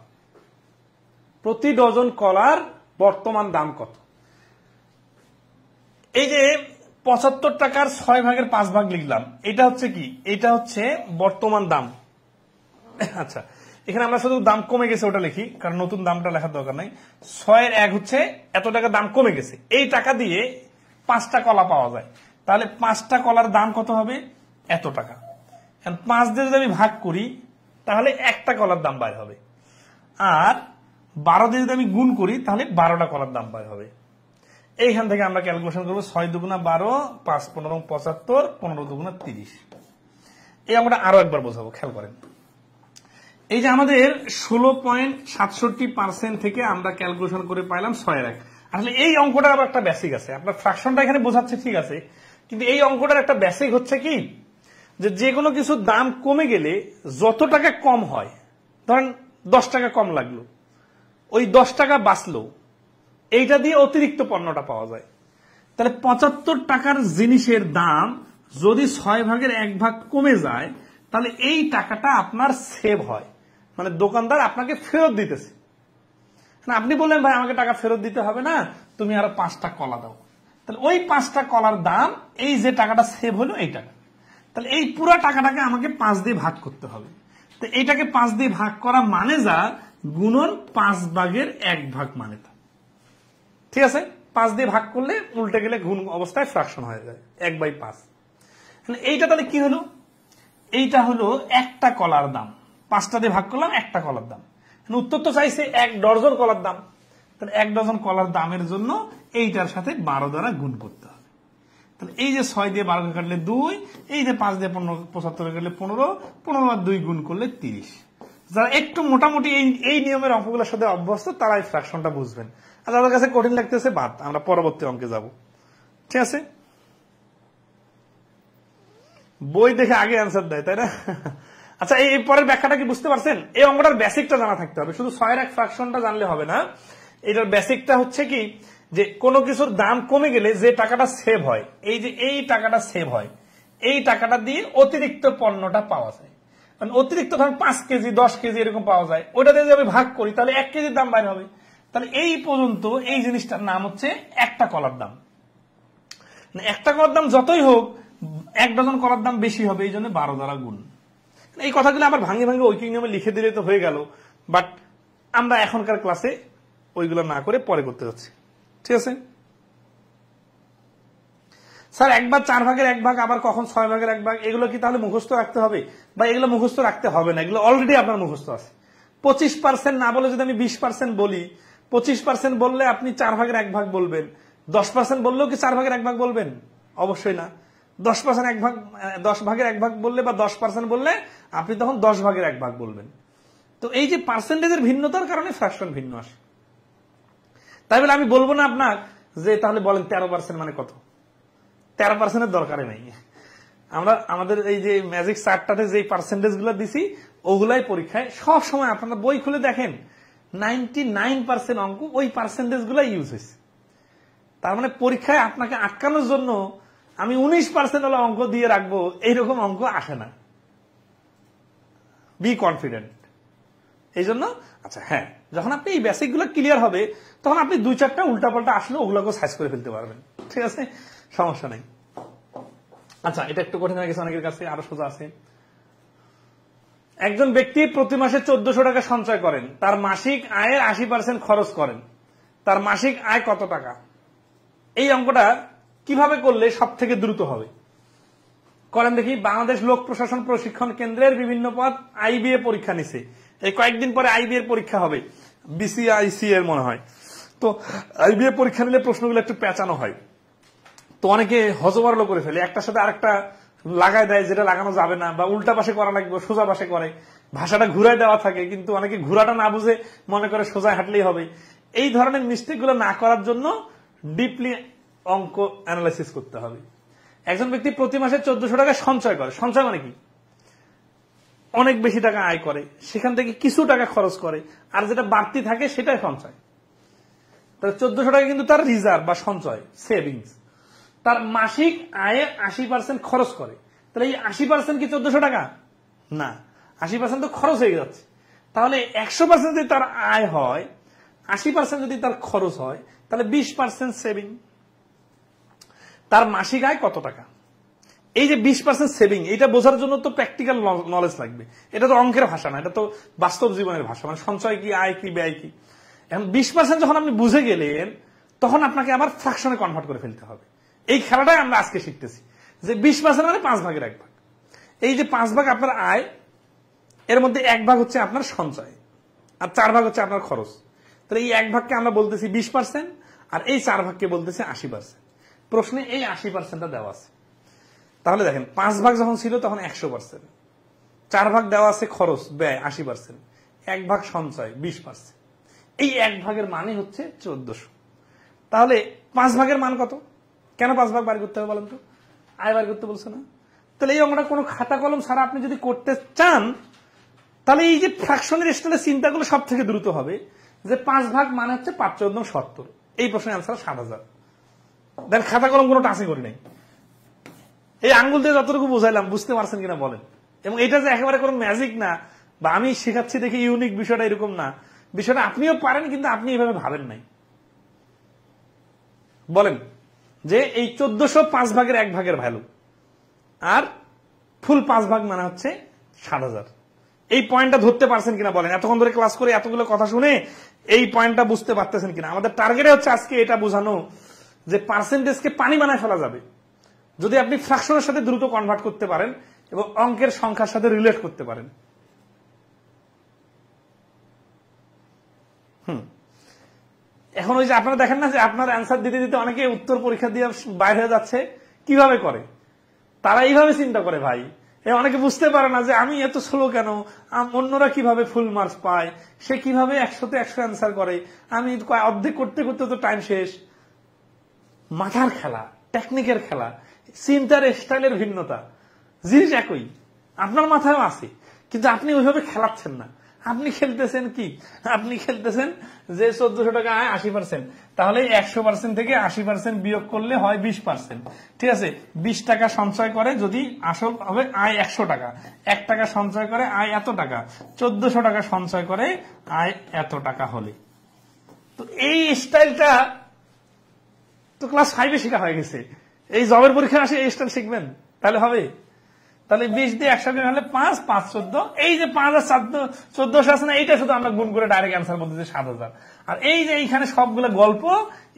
প্রতি ডজন কলার বর্তমান দাম কত? এই যে 75 টাকার 6/5 লিখলাম, এটা হচ্ছে কি? এটা হচ্ছে বর্তমান দাম। আচ্ছা, এখানে আমরা শুধু দাম কমে গেছে ওটা লিখি, কারণ নতুন দামটা লেখার দরকার নাই। 6/1 হচ্ছে এত টাকা দাম কমে গেছে, এই টাকা দিয়ে 5টা কলা পাওয়া যায়। তাহলে 5টা কলার দাম কত হবে? এত টাকা। 5 দিয়ে যদি আমি ভাগ করি তাহলে একটা কলার দাম বাইর হবে, আর 12 দিয়ে যদি আমি গুণ করি তাহলে 12টা কলার দাম বাইর হবে। এইখান থেকে আমরা ক্যালকুলেশন করবো 6 দুগুণা 12, 5 15 75, 15 দুগুণা 30। এই আমরা আরো একবার বোঝাবো, খেয়াল করেন। এই যে আমাদের 16.67% থেকে আমরা ক্যালকুলেশন করে পাইলাম 6/1। আসলে এই অঙ্কটার আবার একটা বেসিক আছে, আপনার ফ্র্যাকশনটা এখানে বোঝাচ্ছে ঠিক আছে, কিন্তু এই অঙ্কটার একটা বেসিক হচ্ছে কি, যে কোনো কিছুর দাম কমে গেলে যত টাকা কম হয়, ধরেন 10 টাকা কম লাগলো, ওই 10 টাকা বাঁচলো, এইটা দিয়ে অতিরিক্ত পণ্যটা পাওয়া যায়। তাহলে 75 টাকার জিনিসের দাম যদি 6/1 কমে যায় তাহলে এই টাকাটা আপনার সেভ হয়, মানে দোকানদার আপনাকে ফেরত দিতেছে। আপনি বললেন ভাই আমাকে টাকা ফেরত দিতে হবে না, তুমি আরো 5টা কলা দাও, তাহলে ওই 5টা কলার দাম, এই যে টাকাটা সেভ হলো এই টাকা, তাহলে এই পুরো টাকাটাকে আমাকে 5 দিয়ে ভাগ করতে হবে। তো এইটাকে 5 দিয়ে ভাগ করা মানে যা, গুণন 5/1 মানে তা, ঠিক আছে? 5 দিয়ে ভাগ করলে উল্টে গেলে গুণ অবস্থায় ফ্র্যাকশন হয়ে যায় 1/5। এইটা তাহলে কি হলো? এইটা হলো একটা কলার দাম, 5টা দিয়ে ভাগ করলাম, একটা কলার দাম। উত্তর তো চাইছে 1 ডজন কলার দাম, তাহলে 1 ডজন কলার দামের জন্য এইটার সাথে 12 দ্বারা গুণ করতে হবে। তাহলে এই যে 6 দিয়ে 12 কাটলে 2, এই যে 5 দিয়ে 75 কাটলে 15, 15 আর 2 গুণ করলে 30। যারা একটু মোটামুটি এই নিয়মের অঙ্কগুলোর সাথে অভ্যস্ত তারা এই ফ্র্যাকশনটা বুঝবেন, আর যাদের কাছে কঠিন লাগতেছে বাদ, আমরা পরবর্তী অঙ্কে যাব, ঠিক আছে? বই দেখে আগে অ্যান্সার দেয়, তাই না? আচ্ছা, এই পরের ব্যাখ্যাটা কি বুঝতে পারছেন? এই অঙ্কটার বেসিকটা জানা থাকতে হবে, শুধু 6/1 ফ্র্যাকশনটা জানলে হবে না। এটার বেসিকটা হচ্ছে কি, যে কোনো কিছুর দাম কমে গেলে যে টাকাটা সেভ হয়, এই যে এই টাকাটা সেভ হয়, এই টাকাটা দিয়ে অতিরিক্ত পণ্যটা পাওয়া যায়। মানে অতিরিক্ত ধরেন 5 কেজি 10 কেজি এরকম পাওয়া যায়, ওইটা দিয়ে যদি আমি ভাগ করি তাহলে 1 কেজির দাম বাইরে হবে। তাহলে এই পর্যন্ত এই জিনিসটার নাম হচ্ছে একটা কলার দাম। একটা কলার দাম যতই হোক 1 ডজন কলার দাম বেশি হবে, এই জন্য 12 দ্বারা গুণ। এই কথাগুলো আবার ভাঙে ভাঙে ঐকিক নিয়মে লিখে দিলে তো হয়ে গেল, বাট আমরা এখনকার ক্লাসে ওইগুলো না করে পরে করতে যাচ্ছি, ঠিক আছে? স্যার একবার 4/1 আবার কখন 6/1, এগুলো কি তাহলে মুখস্থ রাখতে হবে? বা এগুলো মুখস্থ রাখতে হবে না, এগুলো অলরেডি আপনার মুখস্থ আছে। 25% না বলে যদি আমি 20% বলি, 25% বললে আপনি 4/1 বলবেন, 10% বললেও কি 4/1 বলবেন? অবশ্যই না। 10/1 বললে বা 10% বললে আপনি তখন 10/1 বলবেন। তো এই যে পার্সেন্টেজের ভিন্নতার কারণে ফ্র্যাকশন ভিন্ন আসে। তাই বলে আমি বলবো না আপনার যে তাহলে বলেন 13% মানে কত? 13%-এর দরকারে নাই। আমরা আমাদের এই যে ম্যাজিক চার্টটাতে যে পার্সেন্টেজ গুলো দিছি ওগুলাই পরীক্ষায় সব সময় আপনারা বই খুলে দেখেন 99% অঙ্ক ওই পার্সেন্টেজ গুলো ইউজ হয়েছে। তার মানে পরীক্ষায় আপনাকে আটকানোর জন্য আমি 19% হলো অঙ্ক দিয়ে রাখবো, এইরকম অঙ্ক আসে না। Be confident. এই জন্য আচ্ছা হ্যাঁ, যখন আপনি এই বেসিক গুলো ক্লিয়ার হবে তখন আপনি 2-4টা উল্টাপাল্টা আসলে ওগুলোকে সাইজ করে ফেলতে পারবেন, ঠিক আছে? সমস্যা নেই। আচ্ছা, এটা একটু কঠিন হয়ে গেছে অনেকের কাছে, আরো সোজা আছে। একজন ব্যক্তি প্রতি মাসে 1400 টাকা সঞ্চয় করেন, তার মাসিক আয়ের 80% খরচ করেন, তার মাসিক আয় কত টাকা? এই অঙ্কটা কিভাবে করলে সব থেকে দ্রুত হবে করেন দেখি। বাংলাদেশ লোক প্রশাসন প্রশিক্ষণ কেন্দ্রের বিভিন্ন পদ আইবিএ পরীক্ষা নিছে, এই কয়েকদিন পরে আইবিএ পরীক্ষা হবে, বিসিআইসি এর মনে হয়। তো আইবিএ পরীক্ষা নিলে প্রশ্নগুলো একটু পেঁচানো হয়, তো অনেকে হজবরল করে ফেলে, একটার সাথে আরেকটা লাগায় দেয় যেটা লাগানো যাবে না, বা উল্টা পাশে করা লাগবে সোজা পাশে করে, ভাষাটা ঘুরায় দেওয়া থাকে, কিন্তু অনেকে ঘুরাটা না বুঝে মনে করে সোজা হাঁটলেই হবে। এই ধরনের মিস্টেক গুলো না করার জন্য ডিপলি অঙ্ক অ্যানালাইসিস করতে হবে। একজন ব্যক্তি প্রতি মাসে 1400 টাকা সঞ্চয় করে, সঞ্চয় মানে কি? অনেক বেশি টাকা আয় করে, সেখান থেকে কিছু টাকা খরচ করে, আর যেটা বাড়তি থাকে সেটাই সঞ্চয়। তাহলে 1400 টাকা কিন্তু তার রিজার্ভ বা সঞ্চয়, সেভিংস। তার মাসিক আয়ের 80% খরচ করে, তাহলে এই 80% কি 1400 টাকা? না, 80% তো খরচ হয়ে যাচ্ছে। তাহলে 100% যদি তার আয় হয়, 80% যদি তার খরচ হয়, তাহলে 20% সেভিং। তার মাসিক আয় কত টাকা? এই যে 20% সেভিং, এটা বোঝার জন্য তো প্র্যাকটিক্যাল নলেজ লাগবে, এটা তো অঙ্কের ভাষা না, এটা তো বাস্তব জীবনের ভাষা, মানে সঞ্চয় কি, আয় কি, ব্যয় কি। এখন 20% যখন আপনি বুঝে গেলেন, তখন আপনাকে আবার ফ্র্যাকশনে কনভার্ট করে ফেলতে হবে। এই খেলাটাই আমরা আজকে শিখতেছি, যে 20% মানে 5 ভাগের 1 ভাগ। এই যে 5 ভাগ আপনার আয়, এর মধ্যে 1 ভাগ হচ্ছে আপনার সঞ্চয়, আর 4 ভাগ হচ্ছে আপনার খরচ। তাহলে এই 1 ভাগকে আমরা বলতেছি 20%, আর এই 4 ভাগকে বলতেছি 80%। প্রশ্নে এই 80%টা দেওয়া আছে। তাহলে দেখেন, 5 ভাগ যখন ছিল তখন 100%, 4 ভাগ দেওয়া আছে খরচ ব্যয় 80%, 1 ভাগ সঞ্চয় 20%। এই 1 ভাগের মানে হচ্ছে 1400। তাহলে 5 ভাগের মান কত? কেন 5 ভাগ বার করতে হবে বলেন তো? আয় বার করতে বলছে না? তাহলে এই অঙ্কটা কোনো খাতা কলম ছাড়া আপনি যদি করতে চান, তাহলে এই যে ফ্র্যাকশনের স্টাইলে চিন্তাগুলো সব থেকে দ্রুত হবে, যে 5 ভাগ মানে হচ্ছে 5 14 70। এই প্রশ্নের আনসার 7000। দেন খাতা কলম কোনো টাচই করি নাই, এই আঙ্গুল দিয়ে যতটুকু বুঝাইলাম, বুঝতে পারছেন কিনা বলেন? এবং এটা যে একেবারে কোনো ম্যাজিক না, বা আমি শেখাচ্ছি দেখে ইউনিক, বিষয়টা এরকম না। বিষয়টা আপনিও পারেন, কিন্তু আপনি এভাবে ভাবেন নাই। বলেন যে এই 1400 5 ভাগের 1 ভাগের ভ্যালু, আর ফুল 5 ভাগ মানে হচ্ছে 7000। এই পয়েন্টটা ধরতে পারছেন কিনা বলেন? এতক্ষণ ধরে ক্লাস করে এতগুলো কথা শুনে এই পয়েন্টটা বুঝতে পারতেছেন কিনা? আমাদের টার্গেটে হচ্ছে আজকে এটা বোঝানো যে পার্সেন্টেজকে পানি বানায় ফেলা যাবে যদি আপনি ফ্র্যাকশনের সাথে দ্রুত কনভার্ট করতে পারেন এবং অঙ্কের সংখ্যার সাথে রিলেট করতে পারেন। এখন ওই যে আপনারা দেখেন না, যে আপনার অ্যান্সার দিতে দিতে অনেকে উত্তর পরীক্ষা দিয়ে বাইরে হয়ে যাচ্ছে। কিভাবে করে? তারা এইভাবে চিন্তা করে ভাই। অনেকে বুঝতে পারে না যে আমি এত স্লো কেন, অন্যরা কিভাবে ফুল মার্কস পায়, সে কিভাবে 100তে 100 অ্যান্সার করে, আমি অর্ধেক করতে করতে তো টাইম শেষ। মাথার খেলা, টেকনিকের খেলা, চিন্তার স্টাইলের ভিন্নতা, জিনিস একই, আপনার মাথায়ও আছে, কিন্তু আপনি ওইভাবে খেলাচ্ছেন না। আপনি খেলতেছেন কি? আপনি খেলতেছেন যে 1400 টাকা আয় 80%, তাহলে 100% থেকে 80% বিয়োগ করলে হয় 20%। ঠিক আছে, 20 টাকা সঞ্চয় করে যদি আসল হবে আয় 100 টাকা, 1 টাকা সঞ্চয় করে আয় এত টাকা, 1400 টাকা সঞ্চয় করে আয় এত টাকা হলে। তো এই স্টাইলটা তো ক্লাস 5-এ শেখা হয়ে গেছে। এই জবের পরীক্ষা আসে এই স্টাইল শিখবেন, তাহলে হবে। তাহলে 20 দিয়ে 100 গুণ হলে 5, 5 14, এই যে 5 আর 1400 আছে না, এইটা শুধু আমরা গুণ করে ডাইরেক্ট অ্যান্সার বলতেছি 7000। আর এই যে এইখানে সবগুলো গল্প,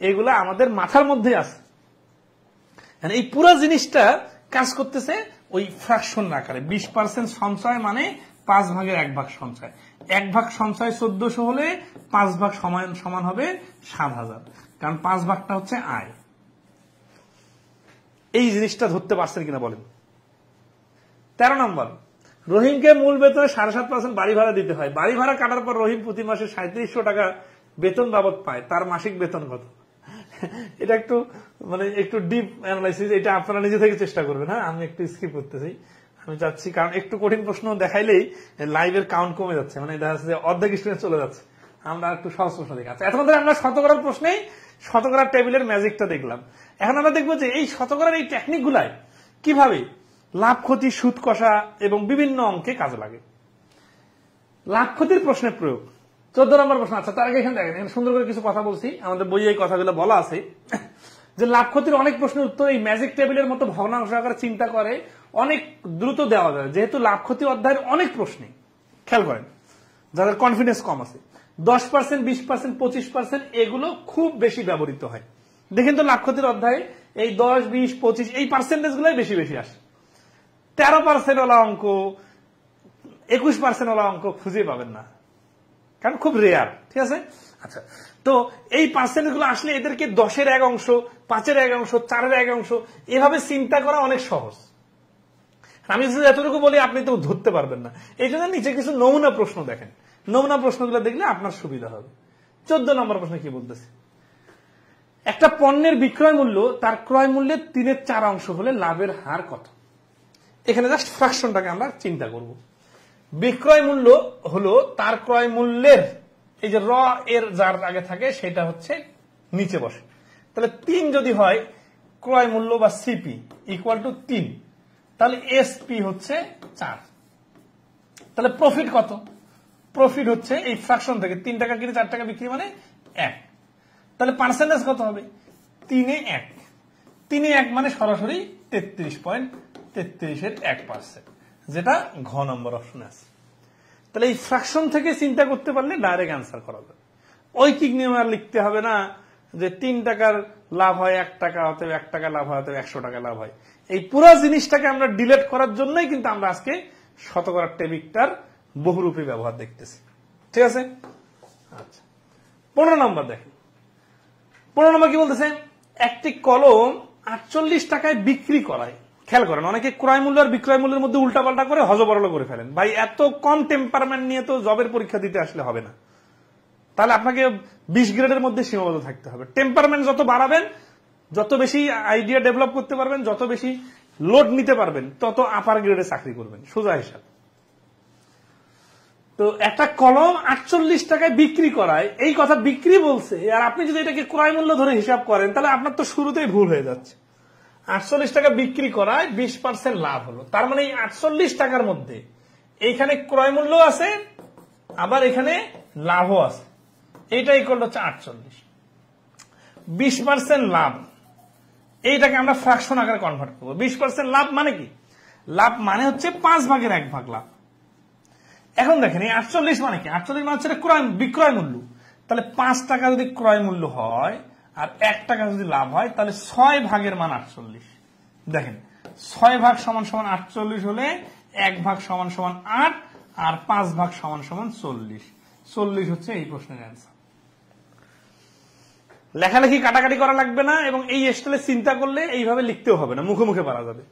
এগুলা আমাদের মাথার মধ্যে আছে। এই পুরো জিনিসটা কাজ করতেছে ওই ফ্র্যাকশন আকারে। 20% সঞ্চয় মানে 5 ভাগের 1 ভাগ সঞ্চয়। 1 ভাগ সঞ্চয় 1400 হলে 5 ভাগ সমান হবে 7000, কারণ 5 ভাগটা হচ্ছে আয়। এই জিনিসটা ধরতে পারছেন কিনা বলেন? 13 নম্বর, রহিমকে মূল বেতনে 7.5% বাড়ি ভাড়া দিতে হয়। বাড়ি ভাড়া কাটার পর রহিম প্রতি মাসে 3700 টাকা বেতন বাবদ পায়। তার মাসিক বেতন কত? এটা একটু একটু ডিপ অ্যানালাইসিস, এটা আপনারা নিজে থেকে চেষ্টা করবেন। হ্যাঁ, আমি একটু স্কিপ করতেছি, আমি চাচ্ছি, কারণ একটু কঠিন প্রশ্ন দেখাইলেই লাইভের কাউন্ট কমে যাচ্ছে, দেখা যাচ্ছে যে অর্ধেক স্টুডেন্ট চলে যাচ্ছে। আমরা একটু সহজ প্রশ্ন দেখাচ্ছি। এখন ধরে আমরা শতকরার প্রশ্নেই শতকরার টেবিলের ম্যাজিকটা দেখলাম। এখন আমরা দেখবো যে এই শতকরার এই টেকনিক গুলাই কিভাবে লাভ ক্ষতি, সুদ কষা এবং বিভিন্ন অঙ্কে কাজে লাগে। লাভ ক্ষতির প্রশ্নের প্রয়োগ 14 নম্বর প্রশ্ন। আচ্ছা, তার আগে এখানে দেখেন, এখানে সুন্দর করে কিছু কথা বলছি, আমাদের বইয়ে এই কথাগুলো বলা আছে। যে লাভ ক্ষতির অনেক প্রশ্নের উত্তর এই ম্যাজিক টেবিলের মতো ভগ্নাংশ আকারে চিন্তা করে অনেক দ্রুত দেওয়া যায়, যেহেতু লাভ ক্ষতি অধ্যায়ের অনেক প্রশ্নে খেয়াল করেন যাদের কনফিডেন্স কম আছে 10%, 20%, 25% এগুলো খুব বেশি ব্যবহৃত হয়। দেখেন তো লাভ ক্ষতির অধ্যায়ে এই 10, 20, 25 এই পার্সেন্টেজ গুলাই বেশি বেশি আসে। 13% ওলা অঙ্ক, 21% ওলা অঙ্ক খুঁজে পাবেন না, কারণ খুব রেয়ার। ঠিক আছে, আচ্ছা, তো এই পার্সেন্ট গুলো আসলে এদেরকে 10-এর 1 অংশ, 5-এর 1 অংশ, 4-এর 1 অংশ এভাবে চিন্তা করা অনেক সহজ। আমি যদি এতটুকু বলি আপনি তো ধরতে পারবেন না, এই জন্য নিচে কিছু নমুনা প্রশ্ন দেখেন, নমুনা প্রশ্নগুলো দেখলে আপনার সুবিধা হবে। 14 নম্বর প্রশ্ন কি বলতেছে, একটা পণ্যের বিক্রয় মূল্য তার ক্রয় মূল্যের 3/4 অংশ হলে লাভের হার কত? এখানে জাস্ট ফ্র্যাকশনটাকে আমরা চিন্তা করব। বিক্রয় মূল্য হলো তার ক্রয় মূল্যের, এই যে র এর যার আগে থাকে সেটা হচ্ছে নিচে বসে, তাহলে 3 যদি হয় ক্রয় মূল্য বা সিপি ইকুয়াল টু 3, তাহলে এসপি হচ্ছে 4। তাহলে প্রফিট কত? প্রফিট হচ্ছে এই ফ্র্যাকশন থেকে 3 টাকা কিনে 4 টাকা বিক্রি মানে 1। তাহলে পার্সেন্টেজ কত হবে? 3/1। 3/1 মানে সরাসরি 33.33 এর 1%, যেটা ঘ নম্বর অপশনে আছে। তাহলে এই ফ্র্যাকশন থেকে চিন্তা করতে পারলে ডাইরেক্ট অ্যান্সার করা যাবে। ঐকিক নিয়মে আর লিখতে হবে না যে 3 টাকার লাভ হয় 1 টাকা, অতএব 1 টাকা লাভ হয় অতএব 100 টাকা লাভ হয়। এই পুরো জিনিসটাকে আমরা ডিলেট করার জন্যই কিন্তু আমরা আজকে শতকরার টেবিকটার বহুরূপী ব্যবহার দেখতেছি। ঠিক আছে, আচ্ছা 15 নম্বর দেখেন। 15 নম্বর কি বলতেছে, একটি কলম 48 টাকায় বিক্রি করায়। খেয়াল করেন, অনেকে ক্রয় মূল্য আর বিক্রয় মূল্যের মধ্যে উল্টাপাল্টা করে হজবরল করে ফেলেন। ভাই এত কম টেম্পারমেন্ট নিয়ে তো জবের পরীক্ষা দিতে আসলে হবে না, তাহলে আপনাকে 20 গ্রেডের মধ্যে সীমাবদ্ধ থাকতে হবে। টেম্পারমেন্ট যত বাড়াবেন, যত বেশি আইডিয়া ডেভেলপ করতে পারবেন, যত বেশি লোড নিতে পারবেন, তত আপার গ্রেডে চাকরি করবেন, সোজা হিসাব। তো একটা কলম 48 টাকায় বিক্রি করায়, এই কথা বিক্রি বলছে, আর আপনি যদি এটাকে ক্রয় মূল্য ধরে হিসাব করেন তাহলে আপনার তো শুরুতেই ভুল হয়ে যাচ্ছে। 48 টাকা বিক্রি করায় 20% লাভ হলো, তার মানে এই 48 টাকার মধ্যে এইখানে ক্রয় মূল্য আছে, আবার এখানে লাভও আছে, এইটা ইকুয়াল হচ্ছে 48। 20% লাভ, এইটাকে আমরা ফ্র্যাকশন আকারে কনভার্ট করবো। 20% লাভ মানে কি? লাভ মানে হচ্ছে 5/1 লাভ। এখন দেখেন এই 48 মানে কি? 48 মানে হচ্ছে বিক্রয় মূল্য। তাহলে 5 টাকা যদি ক্রয় মূল্য হয় আর 1 টাকা যদি লাভ হয়, তাহলে 6 ভাগের মান 48। দেখেন 6 ভাগ সমান সমান 48 হলে 1 ভাগ সমান সমান 8 আর 5 ভাগ সমান সমান 40। 40 হচ্ছে এই প্রশ্নের অ্যান্সার। লেখালেখি কাটাকাটি করা লাগবে না, এবং এই স্টাইলে চিন্তা করলে এইভাবে লিখতেও হবে না, মুখে মুখে পারা যাবে।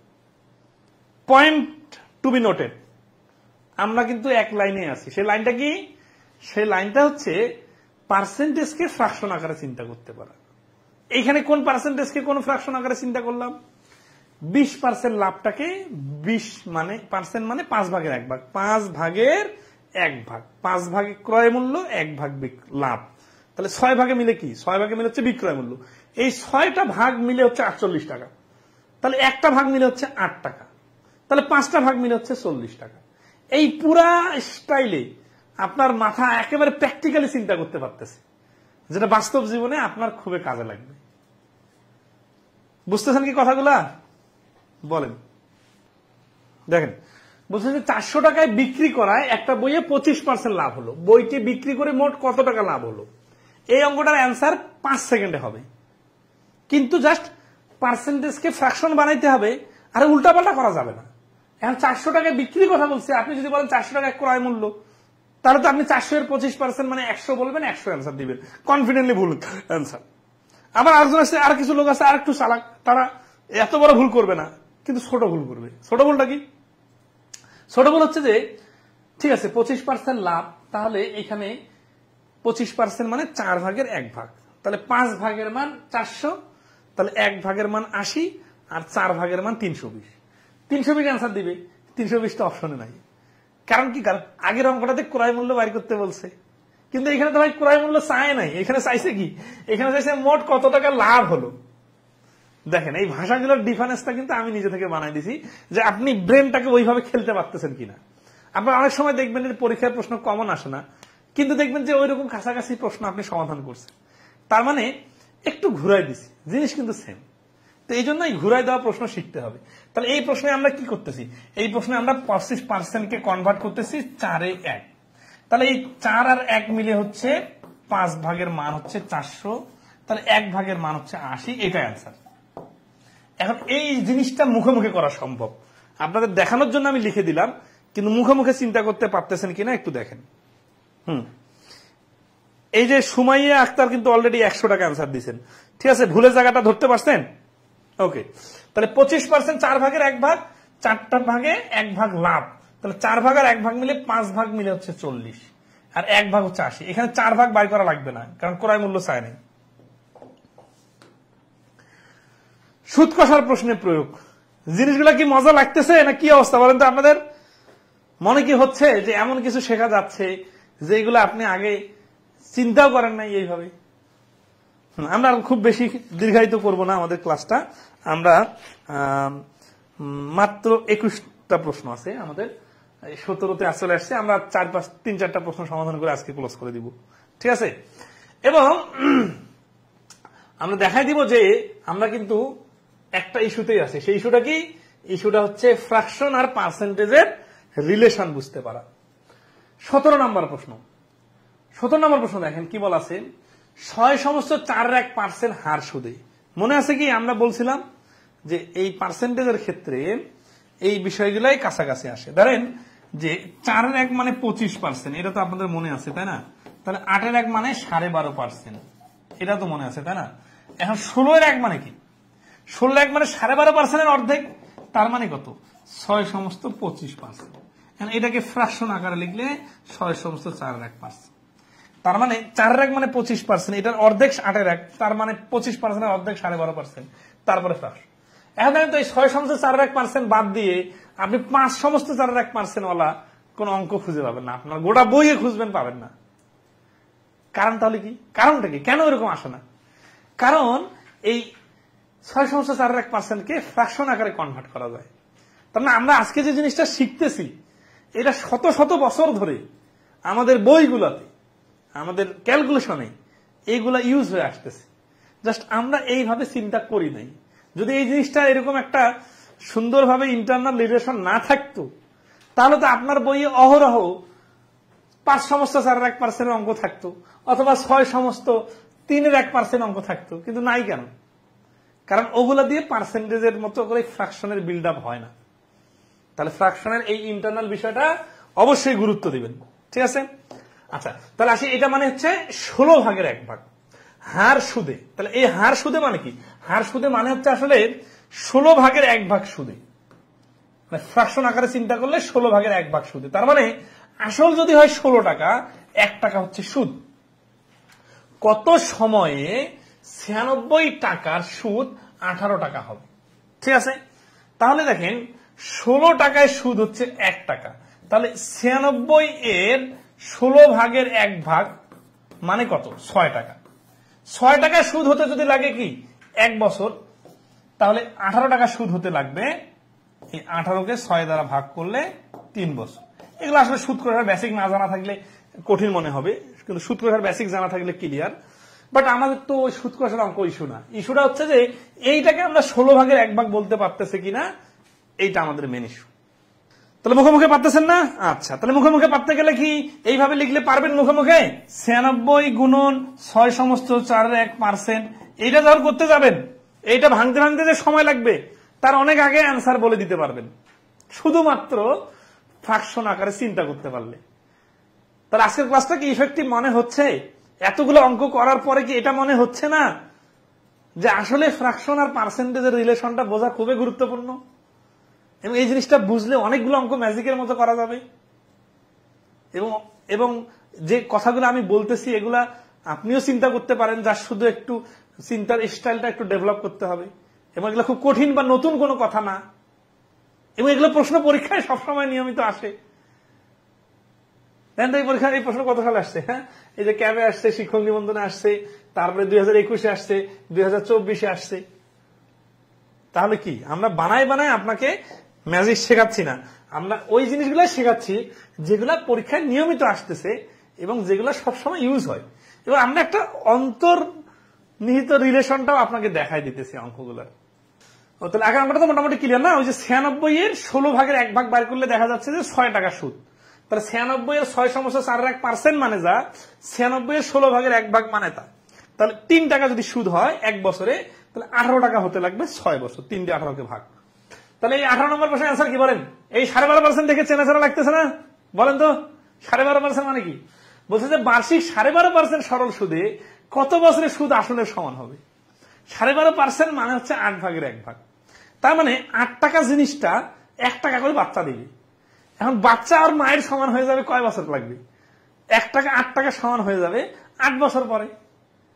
পয়েন্ট টু বি নোটেড, আমরা কিন্তু এক লাইনে আছি। সেই লাইনটা কি? সেই লাইনটা হচ্ছে পার্সেন্টেজকে ফ্র্যাকশন আকারে চিন্তা করতে পারা। এইখানে কোন পার্সেন্টেজকে কোন ফ্র্যাকশন আকারে চিন্তা করলাম? 20% লাভটাকে 20 মানে পার্সেন্ট মানে 5/1 5/1 5 ভাগে ক্রয় মূল্য, 1 ভাগ লাভ। তাহলে 6 ভাগে মিলে কি? 6 ভাগে মিলে হচ্ছে বিক্রয় মূল্য। এই 6টা ভাগ মিলে হচ্ছে 48 টাকা। তাহলে একটা ভাগ মিলে হচ্ছে 8 টাকা। তাহলে 5টা ভাগ মিলে হচ্ছে 40 টাকা। এই পুরা স্টাইলে আপনার মাথা একেবারে প্র্যাকটিক্যালি চিন্তা করতে পারতেছে, যেটা বাস্তব জীবনে আপনার খুবই কাজে লাগবে। বুঝতেছেন কি কথাগুলা? বলেন। দেখেন বলছে যে 400 টাকায় বিক্রি করায় একটা বইয়ে 25% লাভ হলো। বইটি বিক্রি করে মোট কত টাকা লাভ হলো? এই অঙ্কটার অ্যান্সার 5 সেকেন্ডে হবে, কিন্তু জাস্ট পার্সেন্টেজকে ফ্র্যাকশন বানাইতে হবে, আর উল্টাপাল্টা করা যাবে না। এখন 400 টাকায় বিক্রির কথা বলছে, আপনি যদি বলেন 400 টাকা ক্রয় মূল্য, তাহলে তো আপনি 400 এর 25% মানে 100 বলবেন, 100 অ্যান্সার দিবেন, কনফিডেন্টলি ভুল অ্যান্সার। আবার আরেকজন আছে, আর কিছু লোক আছে আর একটু চালাক, তারা এত বড় ভুল করবে না, কিন্তু ছোট ভুল করবে। ছোট ভুলটা কি? ছোট ভুল হচ্ছে যে ঠিক আছে 25% লাভ, তাহলে এখানে 25% মানে 4/1 তাহলে 5 ভাগের মান 400, তাহলে 1 ভাগের মান 80 আর 4 ভাগের মান 320। 320 অ্যান্সার দিবে, 320 তো অপশনে নাই। কারণ কি? কারণ আগের অঙ্কটাতে ক্রয় মূল্য বাইর করতে বলছে, কিন্তু এখানে তো ভাই ক্রয় মূল্য চায় নাই। এখানে চাইছে কি? এখানে চাইছে মোট কত টাকা লাভ হলো। দেখেন এই ভাষাগুলোর ডিফারেন্সটা কিন্তু আমি নিজে থেকে বানাই দিছি, যে আপনি ব্রেনটাকে ওইভাবে খেলতে পারতেছেন কিনা। আপনার অনেক সময় দেখবেন যে পরীক্ষার প্রশ্ন কমন আসে না, কিন্তু দেখবেন যে ওইরকম কাছাকাছি প্রশ্ন আপনি সমাধান করছেন। তার মানে একটু ঘুরাই দিছি, জিনিস কিন্তু সেম। তো এই জন্য ঘুরাই দেওয়া প্রশ্ন শিখতে হবে। তাহলে এই প্রশ্নে আমরা কি করতেছি, এই প্রশ্নে আমরা 25% কনভার্ট করতেছি 4-1। তাহলে এই 4 আর 1 মিলে হচ্ছে 5 ভাগের মান হচ্ছে 400, তাহলে 1 ভাগের মান হচ্ছে 80, এটাই অ্যান্সার। এখন এই জিনিসটা মুখে মুখে করা সম্ভব, আপনাদের দেখানোর জন্য আমি লিখে দিলাম, কিন্তু মুখে মুখে চিন্তা করতে পারতেছেন কিনা একটু দেখেন। এই যে সুমাইয়া আক্তার কিন্তু অলরেডি 100 টাকা অ্যান্সার দিচ্ছেন, ঠিক আছে, ভুলের জায়গাটা ধরতে পারছেন? ওকে, তাহলে 25% 4 ভাগের 1 ভাগ, 4টা ভাগে 1 ভাগ লাভ, তাহলে 4 ভাগ আর 1 ভাগ মিলে 5 ভাগ মিলে হচ্ছে 40, আর 1 ভাগ হচ্ছে 80। এখানে 4 ভাগ বাই করা লাগবে না, কারণ ক্রয় মূল্য চায় নাই। সুদ কষার প্রশ্নের প্রয়োগ, জিনিসগুলা কি মজা লাগতেছে না কি অবস্থা বলেন তো? আপনাদের মনে কি হচ্ছে যে এমন কিছু শেখা যাচ্ছে যেগুলো আপনি আগে চিন্তাও করেন নাই এইভাবে? আমরা খুব বেশি দীর্ঘায়িত করব না আমাদের ক্লাসটা। আমরা মাত্র 21টা প্রশ্ন আছে আমাদের, 17তে আসলে আসছে, আমরা 3-4টা প্রশ্ন সমাধান করে আজকে ক্লোজ করে দিব, ঠিক আছে? এবং আমরা দেখাই দিব যে আমরা কিন্তু একটা ইস্যুতেই আছে। সেই ইস্যুটা কি? ইস্যুটা হচ্ছে ফ্র্যাকশন আর পার্সেন্টেজের রিলেশন বুঝতে পারা। 17 নম্বর প্রশ্ন। 17 নম্বর প্রশ্ন দেখেন কি বলা আছে, 6/4 হার সুদে। মনে আছে কি আমরা বলছিলাম যে এই পার্সেন্টেজের ক্ষেত্রে এই বিষয়গুলাই কাছাকাছি আসে। ধরেন যে 4/1 মানে 25%, এটা তো আপনাদের মনে আছে তাই না? তাহলে 8/1 মানে 12.5%, এটা তো মনে আছে তাই না? এখন 16/1 মানে কি? 16/1 মানে 12.5%-এর অর্ধেক, তার মানে কত? 6/25%। এখন এটাকে ফ্র্যাকশন আকারে লিখলে 6/4/1%। তার মানে 4/1 মানে 25%, এটার অর্ধেক 8/1, তার মানে 25%-এর অর্ধেক 12.5%, তারপরে ফ্র্যাকশন। এখন দেখেন তো এই 6/4/1% বাদ দিয়ে আপনি 5/4/1% ওয়ালা কোন অঙ্ক খুঁজে পাবেন না, আপনার গোটা বইয়ে খুঁজবেন পাবেন না। কারণ তাহলে কি? কারণটা কি? কেন এরকম আসে না? কারণ এই 6/4/1%কে ফ্র্যাকশন আকারে কনভার্ট করা যায়। তার মানে আমরা আজকে যে জিনিসটা শিখতেছি এটা শত শত বছর ধরে আমাদের বইগুলোতে, আমাদের ক্যালকুলেশনে এইগুলা ইউজ হয়ে আসতেছে, জাস্ট আমরা এইভাবে চিন্তা করি নাই। যদি এই জিনিসটা এরকম একটা সুন্দরভাবে ইন্টারনাল রিলেশন না থাকতো তাহলে তো আপনার বইয়ে অহরহ 5/4/1% অঙ্ক থাকতো, অথবা 6/3/1% অঙ্ক থাকতো, কিন্তু নাই কেন? কারণ ওগুলা দিয়ে পার্সেন্টেজের মতো করে ফ্র্যাকশনের বিল্ড আপ হয় না। তাহলে ফ্র্যাকশনের এই ইন্টারনাল বিষয়টা অবশ্যই গুরুত্ব দিবেন, ঠিক আছে? আচ্ছা, তাহলে আসি, এটা মানে হচ্ছে 16/1 ভাগ হার সুদে। তাহলে এই হার সুদে মানে কি? হার সুদে মানে হচ্ছে আসলে 16/1 ভাগ সুদে, মানে ফ্র্যাকশন আকারে চিন্তা করলে 16/1 ভাগ সুদে। তার মানে আসল যদি হয় 16 টাকা, 1 টাকা হচ্ছে সুদ। কত সময়ে 96 টাকার সুদ 18 টাকা হবে, ঠিক আছে? তাহলে দেখেন 16 টাকায় সুদ হচ্ছে 1 টাকা, তাহলে 96 এর 16/1 ভাগ মানে কত? 6 টাকা। 6 টাকা সুদ হতে যদি লাগে কি 1 বছর, তাহলে 18 টাকা সুদ হতে লাগবে, এই 18কে 6 দ্বারা ভাগ করলে 3 বছর। এগুলো আসলে সুদ করার বেসিক না জানা থাকলে কঠিন মনে হবে, কিন্তু সুদ করার বেসিক জানা থাকলে ক্লিয়ার। বাট আমাদের তো ওই সুদ কষার অঙ্ক ইস্যু না, ইস্যুটা হচ্ছে যে এইটাকে আমরা 16/1 ভাগ বলতে পারতেছে কিনা, এইটা আমাদের মেন ইস্যু। তাহলে মুখে মুখে পারতেছেন না? আচ্ছা, তাহলে মুখে মুখে পারতে গেলে কি এইভাবে লিখলে পারবেন মুখে মুখে? 96 গুণন 6/4/1%, এইটা যখন করতে যাবেন, এইটা ভাঙতে ভাঙতে যে সময় লাগবে তার অনেক আগে অ্যান্সার বলে দিতে পারবেন, শুধুমাত্র ফ্র্যাকশন আকারে চিন্তা করতে পারলে। তাহলে আজকের ক্লাসটা কি ইফেক্টিভ মনে হচ্ছে? এতগুলো অঙ্ক করার পরে কি এটা মনে হচ্ছে না যে আসলে ফ্র্যাকশন আর পার্সেন্টেজের রিলেশনটা বোঝা খুবই গুরুত্বপূর্ণ? এবং এই জিনিসটা বুঝলে অনেকগুলো অঙ্ক ম্যাজিকের মতো করা যাবে। এবং যে কথাগুলো আমি বলতেছি এগুলা আপনিও চিন্তা করতে পারেন, যার শুধু একটু চিন্তার স্টাইলটা একটু ডেভেলপ করতে হবে। এবং এগুলো খুব কঠিন বা নতুন কোনো কথা না, এবং এগুলো প্রশ্ন পরীক্ষায় সবসময় নিয়মিত আসে। এই পরীক্ষা, এই প্রশ্ন কত সালে আসছে? হ্যাঁ, এই যে ক্যাবে আসছে, শিক্ষক নিবন্ধনে আসছে, তারপরে 2021-এ আসছে, 2024-এ আসছে। তাহলে কি আমরা বানায় বানায় আপনাকে ম্যাজিক শেখাচ্ছি না, আমরা ওই জিনিসগুলো শেখাচ্ছি যেগুলা পরীক্ষায় নিয়মিত আসতেছে এবং যেগুলো সবসময় ইউজ হয়। এবং আমরা একটা নিহিত রিলেশনটাও আপনাকে দেখাই দিতেছি অঙ্কগুলোর। তাহলে আগের অঙ্কটা তো মোটামুটি ক্লিয়ার না? ওই যে 96 এর 16 ভাগের 1 ভাগ বাইর করলে দেখা যাচ্ছে যে 6 টাকা সুদ। তাহলে 96 এর 6.4% মানে যা, 96 এর 16 ভাগের 1 ভাগ মানে তা। তাহলে 3 টাকা যদি সুদ হয় 1 বছরে, তাহলে 18 টাকা হতে লাগবে 6 বছর, 3 দিয়ে 18 কে ভাগ। তাহলে এই 18 নম্বর প্রশ্নের অ্যান্সার কি বলেন? এই 12.5% দেখে চেনা চেনা লাগতেছে না? বলেন তো 12.5% মানে কি? বলছে যে বার্ষিক 12.5% সরল সুদে কত বছরের সুদ আসলের সমান হবে? 12.5% মানে হচ্ছে 8 ভাগের 1 ভাগ। তার মানে 8 টাকা জিনিসটা 1 টাকা করে বাচ্চা দিবে। এখন বাচ্চা আর মায়ের সমান হয়ে যাবে কয় বছর লাগবে? 1 টাকা 8 টাকা সমান হয়ে যাবে 8 বছর পরে।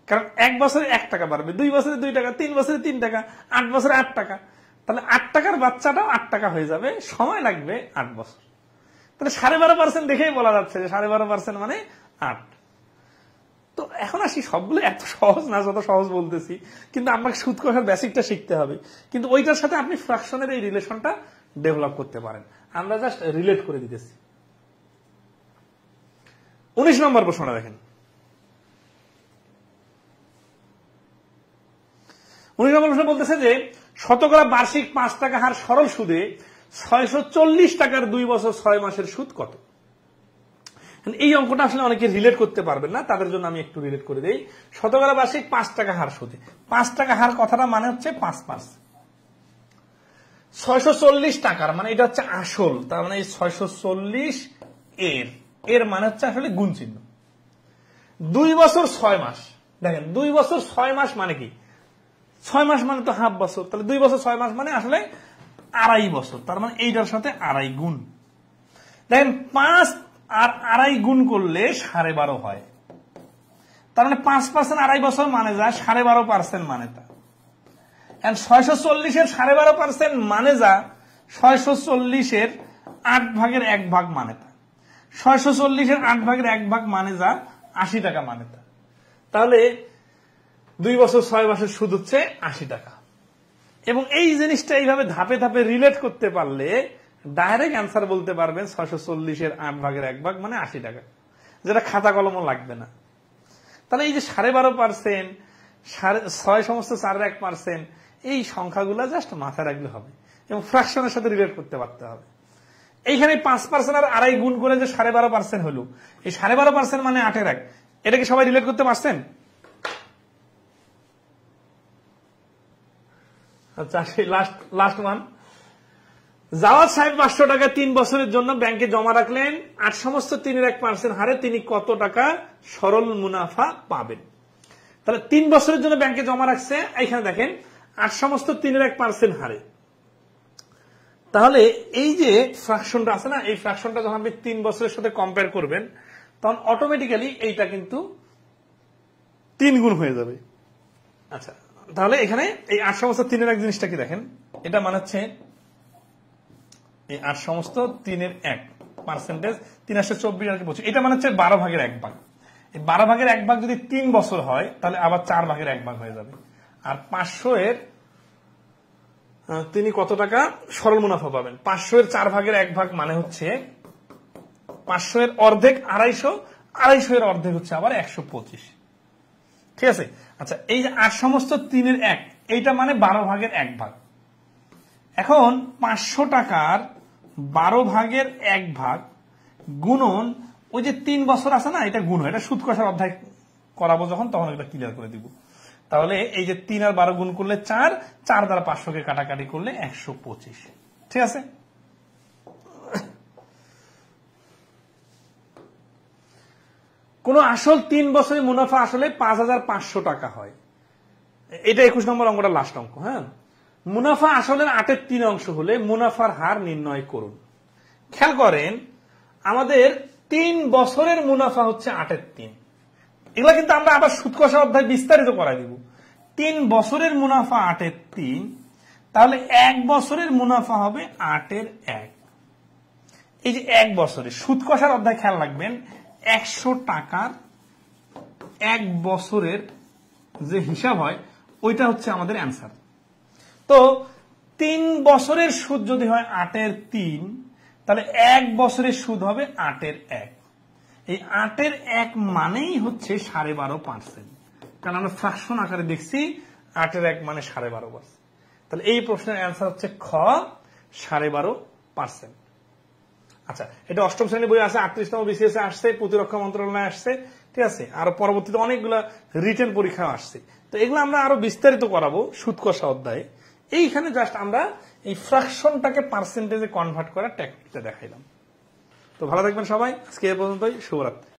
কারণ 1 বছরে 1 টাকা বাড়বে, 2 বছরে 2 টাকা, 3 বছরে 3 টাকা, 8 বছরে 8 টাকা। তাহলে 8 টাকার বাচ্চাটাও 8 টাকা হয়ে যাবে, সময় লাগবে 8 বছর। তাহলে 12.5% দেখেই বলা যাচ্ছে যে 12.5% মানে 8। তো এখন আসি, সবগুলো এত সহজ না যত সহজ বলতেছি, কিন্তু আপনাকে সুদ কষার বেসিকটা শিখতে হবে। কিন্তু ওইটার সাথে আপনি ফ্র্যাকশনের এই রিলেশনটা ডেভেলপ করতে পারেন। আমরা জাস্ট রিলেট করে দিতেছি। 19 নম্বর প্রশ্নটা দেখেন। 19 নম্বর প্রশ্ন বলতেছে যে শতকরা বার্ষিক 5 টাকা হার সরল সুদে 640 টাকার 2 বছর 6 মাসের সুদ কত? এই অঙ্কটা আসলে অনেকে রিলেট করতে পারবেন না, তাদের জন্য আমি একটু রিলেট করে দেই। শতকরা বার্ষিক 5 টাকা হার সুদে, 5 টাকা হার কথাটা মানে হচ্ছে 5%। 640 টাকার মানে এটা হচ্ছে আসল, তার মানে এই 640 এর মানে হচ্ছে আসলে গুণ চিহ্ন। 2 বছর 6 মাস, দেখেন 2 বছর 6 মাস মানে কি? 6 মাস মানে তো হাফ বছর, তাহলে 2 বছর 6 মাস মানে আসলে 2.5 বছর। তার মানে এইটার সাথে 2.5 গুণ। দেখেন 5 আর 2.5 গুণ করলে 12.5 হয়। তার মানে 5% 2.5 বছর মানে যা, 12.5% মানে তা। 640 এর 12.5% মানে যা, 640 এর 8 ভাগের 1 ভাগ মানে তা। 640 এর 8 ভাগের 1 ভাগ মানে যা, 80 টাকা মানে তা। তাহলে 2 বছর 6 মাসের সুদ হচ্ছে 80 টাকা। এবং এই জিনিসটা এইভাবে ধাপে ধাপে রিলেট করতে পারলে ডাইরেক্ট অ্যান্সার বলতে পারবেন 640 এর 8 ভাগের 1 ভাগ মানে 80 টাকা, যেটা খাতা কলমও লাগবে না। তাহলে এই যে 12.5%, 6.41%, এই সংখ্যাগুলো জাস্ট মাথায় রাখলে হবে এবং ফ্র্যাকশনের সাথে রিলেট করতে পারতে হবে। এইখানে 5% আর 2.5 গুণ করে যে 12.5% হলো, এই 12.5% মানে 8-এর 1, এটা কি সবাই রিলেট করতে পারছেন? আচ্ছা, সেই লাস্ট ওয়ান। জাওয়াদ সাহেব 500 টাকা 3 বছরের জন্য ব্যাংকে জমা রাখলেন। 8/3 হারে তিনি কত টাকা সরল মুনাফা পাবেন? তাহলে 3 বছরের জন্য ব্যাংকে জমা রাখছে, এখানে দেখেন 8/3 হারে। তাহলে এই যে ফ্র্যাকশনটা আছে না, এই ফ্র্যাকশনটা যখন আপনি 3 বছরের সাথে কম্পেয়ার করবেন, তখন অটোমেটিক্যালি এইটা কিন্তু 3 গুণ হয়ে যাবে। আচ্ছা, তাহলে এখানে এই 8/3 জিনিসটা কি দেখেন, এটা মানে হচ্ছে এই 8/3 3/24 আর কি বলছি, এটা মানে হচ্ছে 12 ভাগের 1 ভাগ। এই 12 ভাগের 1 ভাগ যদি 3 বছর হয়, তাহলে আবার 4 ভাগের 1 ভাগ হয়ে যাবে। আর 500 এর তিনি কত টাকা সরল মুনাফা পাবেন? 500 এর 4 ভাগের 1 ভাগ মানে হচ্ছে 500 এর অর্ধেক 250, 250 এর অর্ধেক হচ্ছে আবার 125। ঠিক আছে? আচ্ছা, এই যে 8/3 এইটা মানে 12 ভাগের 1 ভাগ। এখন 500 টাকার 12 ভাগের 1 ভাগ গুণন ওই যে 3 বছর আছে না, এটা গুণ হয়, এটা সুদ কষার অধ্যায় করাবো যখন, তখন এটা ক্লিয়ার করে দিব। তাহলে এই যে 3 আর 12 গুণ করলে 4, 4 দ্বারা 500 কে কাটাকাটি করলে 125। ঠিক আছে? কোন আসল 3 বছরের মুনাফা আসলে 5,500 টাকা হয়। এটা 21 নম্বর অঙ্কটা লাস্ট অঙ্ক। হ্যাঁ, মুনাফা আসলের 8-এর 3 অংশ হলে মুনাফার হার নির্ণয় করুন। খেয়াল করেন, আমাদের 3 বছরের মুনাফা হচ্ছে 8-এর 3। এগুলা কিন্তু আমরা আবার সুদ কষা অধ্যায় বিস্তারিত করাই দিব। 3 বছরের মুনাফা 8-এর 3, তাহলে 1 বছরের মুনাফা হবে 8-এর 1। এই যে 1 বছরের সুদ কষার অধ্যায় খেয়াল রাখবেন, 100 টাকার 1 বছরের যে হিসাব হয় ওইটা হচ্ছে আমাদের অ্যান্সার। তো 3 বছরের সুদ যদি হয় 8-এর 3, তাহলে 1 বছরের সুদ হবে 8-এর 1। এই 8-এর 1 মানেই হচ্ছে 12.5%। কারণ আমরা ফ্র্যাকশন আকারে দেখছি 8 এর 1 মানে 12.5%। তাহলে এই প্রশ্নের অ্যান্সার হচ্ছে খ 12.5%। আচ্ছা, এটা অষ্টম শ্রেণী বই আছে, 38তম বিসিএস আসছে, প্রতিরক্ষা মন্ত্রণালয়ে আসছে, ঠিক আছে, আর পরবর্তীতে অনেকগুলা রিটেন পরীক্ষা আসছে। তো এগুলো আমরা আরো বিস্তারিত করাবো সুদ কষা অধ্যায়ে। এইখানে জাস্ট আমরা এই ফ্র্যাকশনটাকে পার্সেন্টেজে কনভার্ট করার টেকনিকটা দেখাইলাম। তো ভালো থাকবেন সবাই, আজকে এ পর্যন্তই, শুভরাত্রি।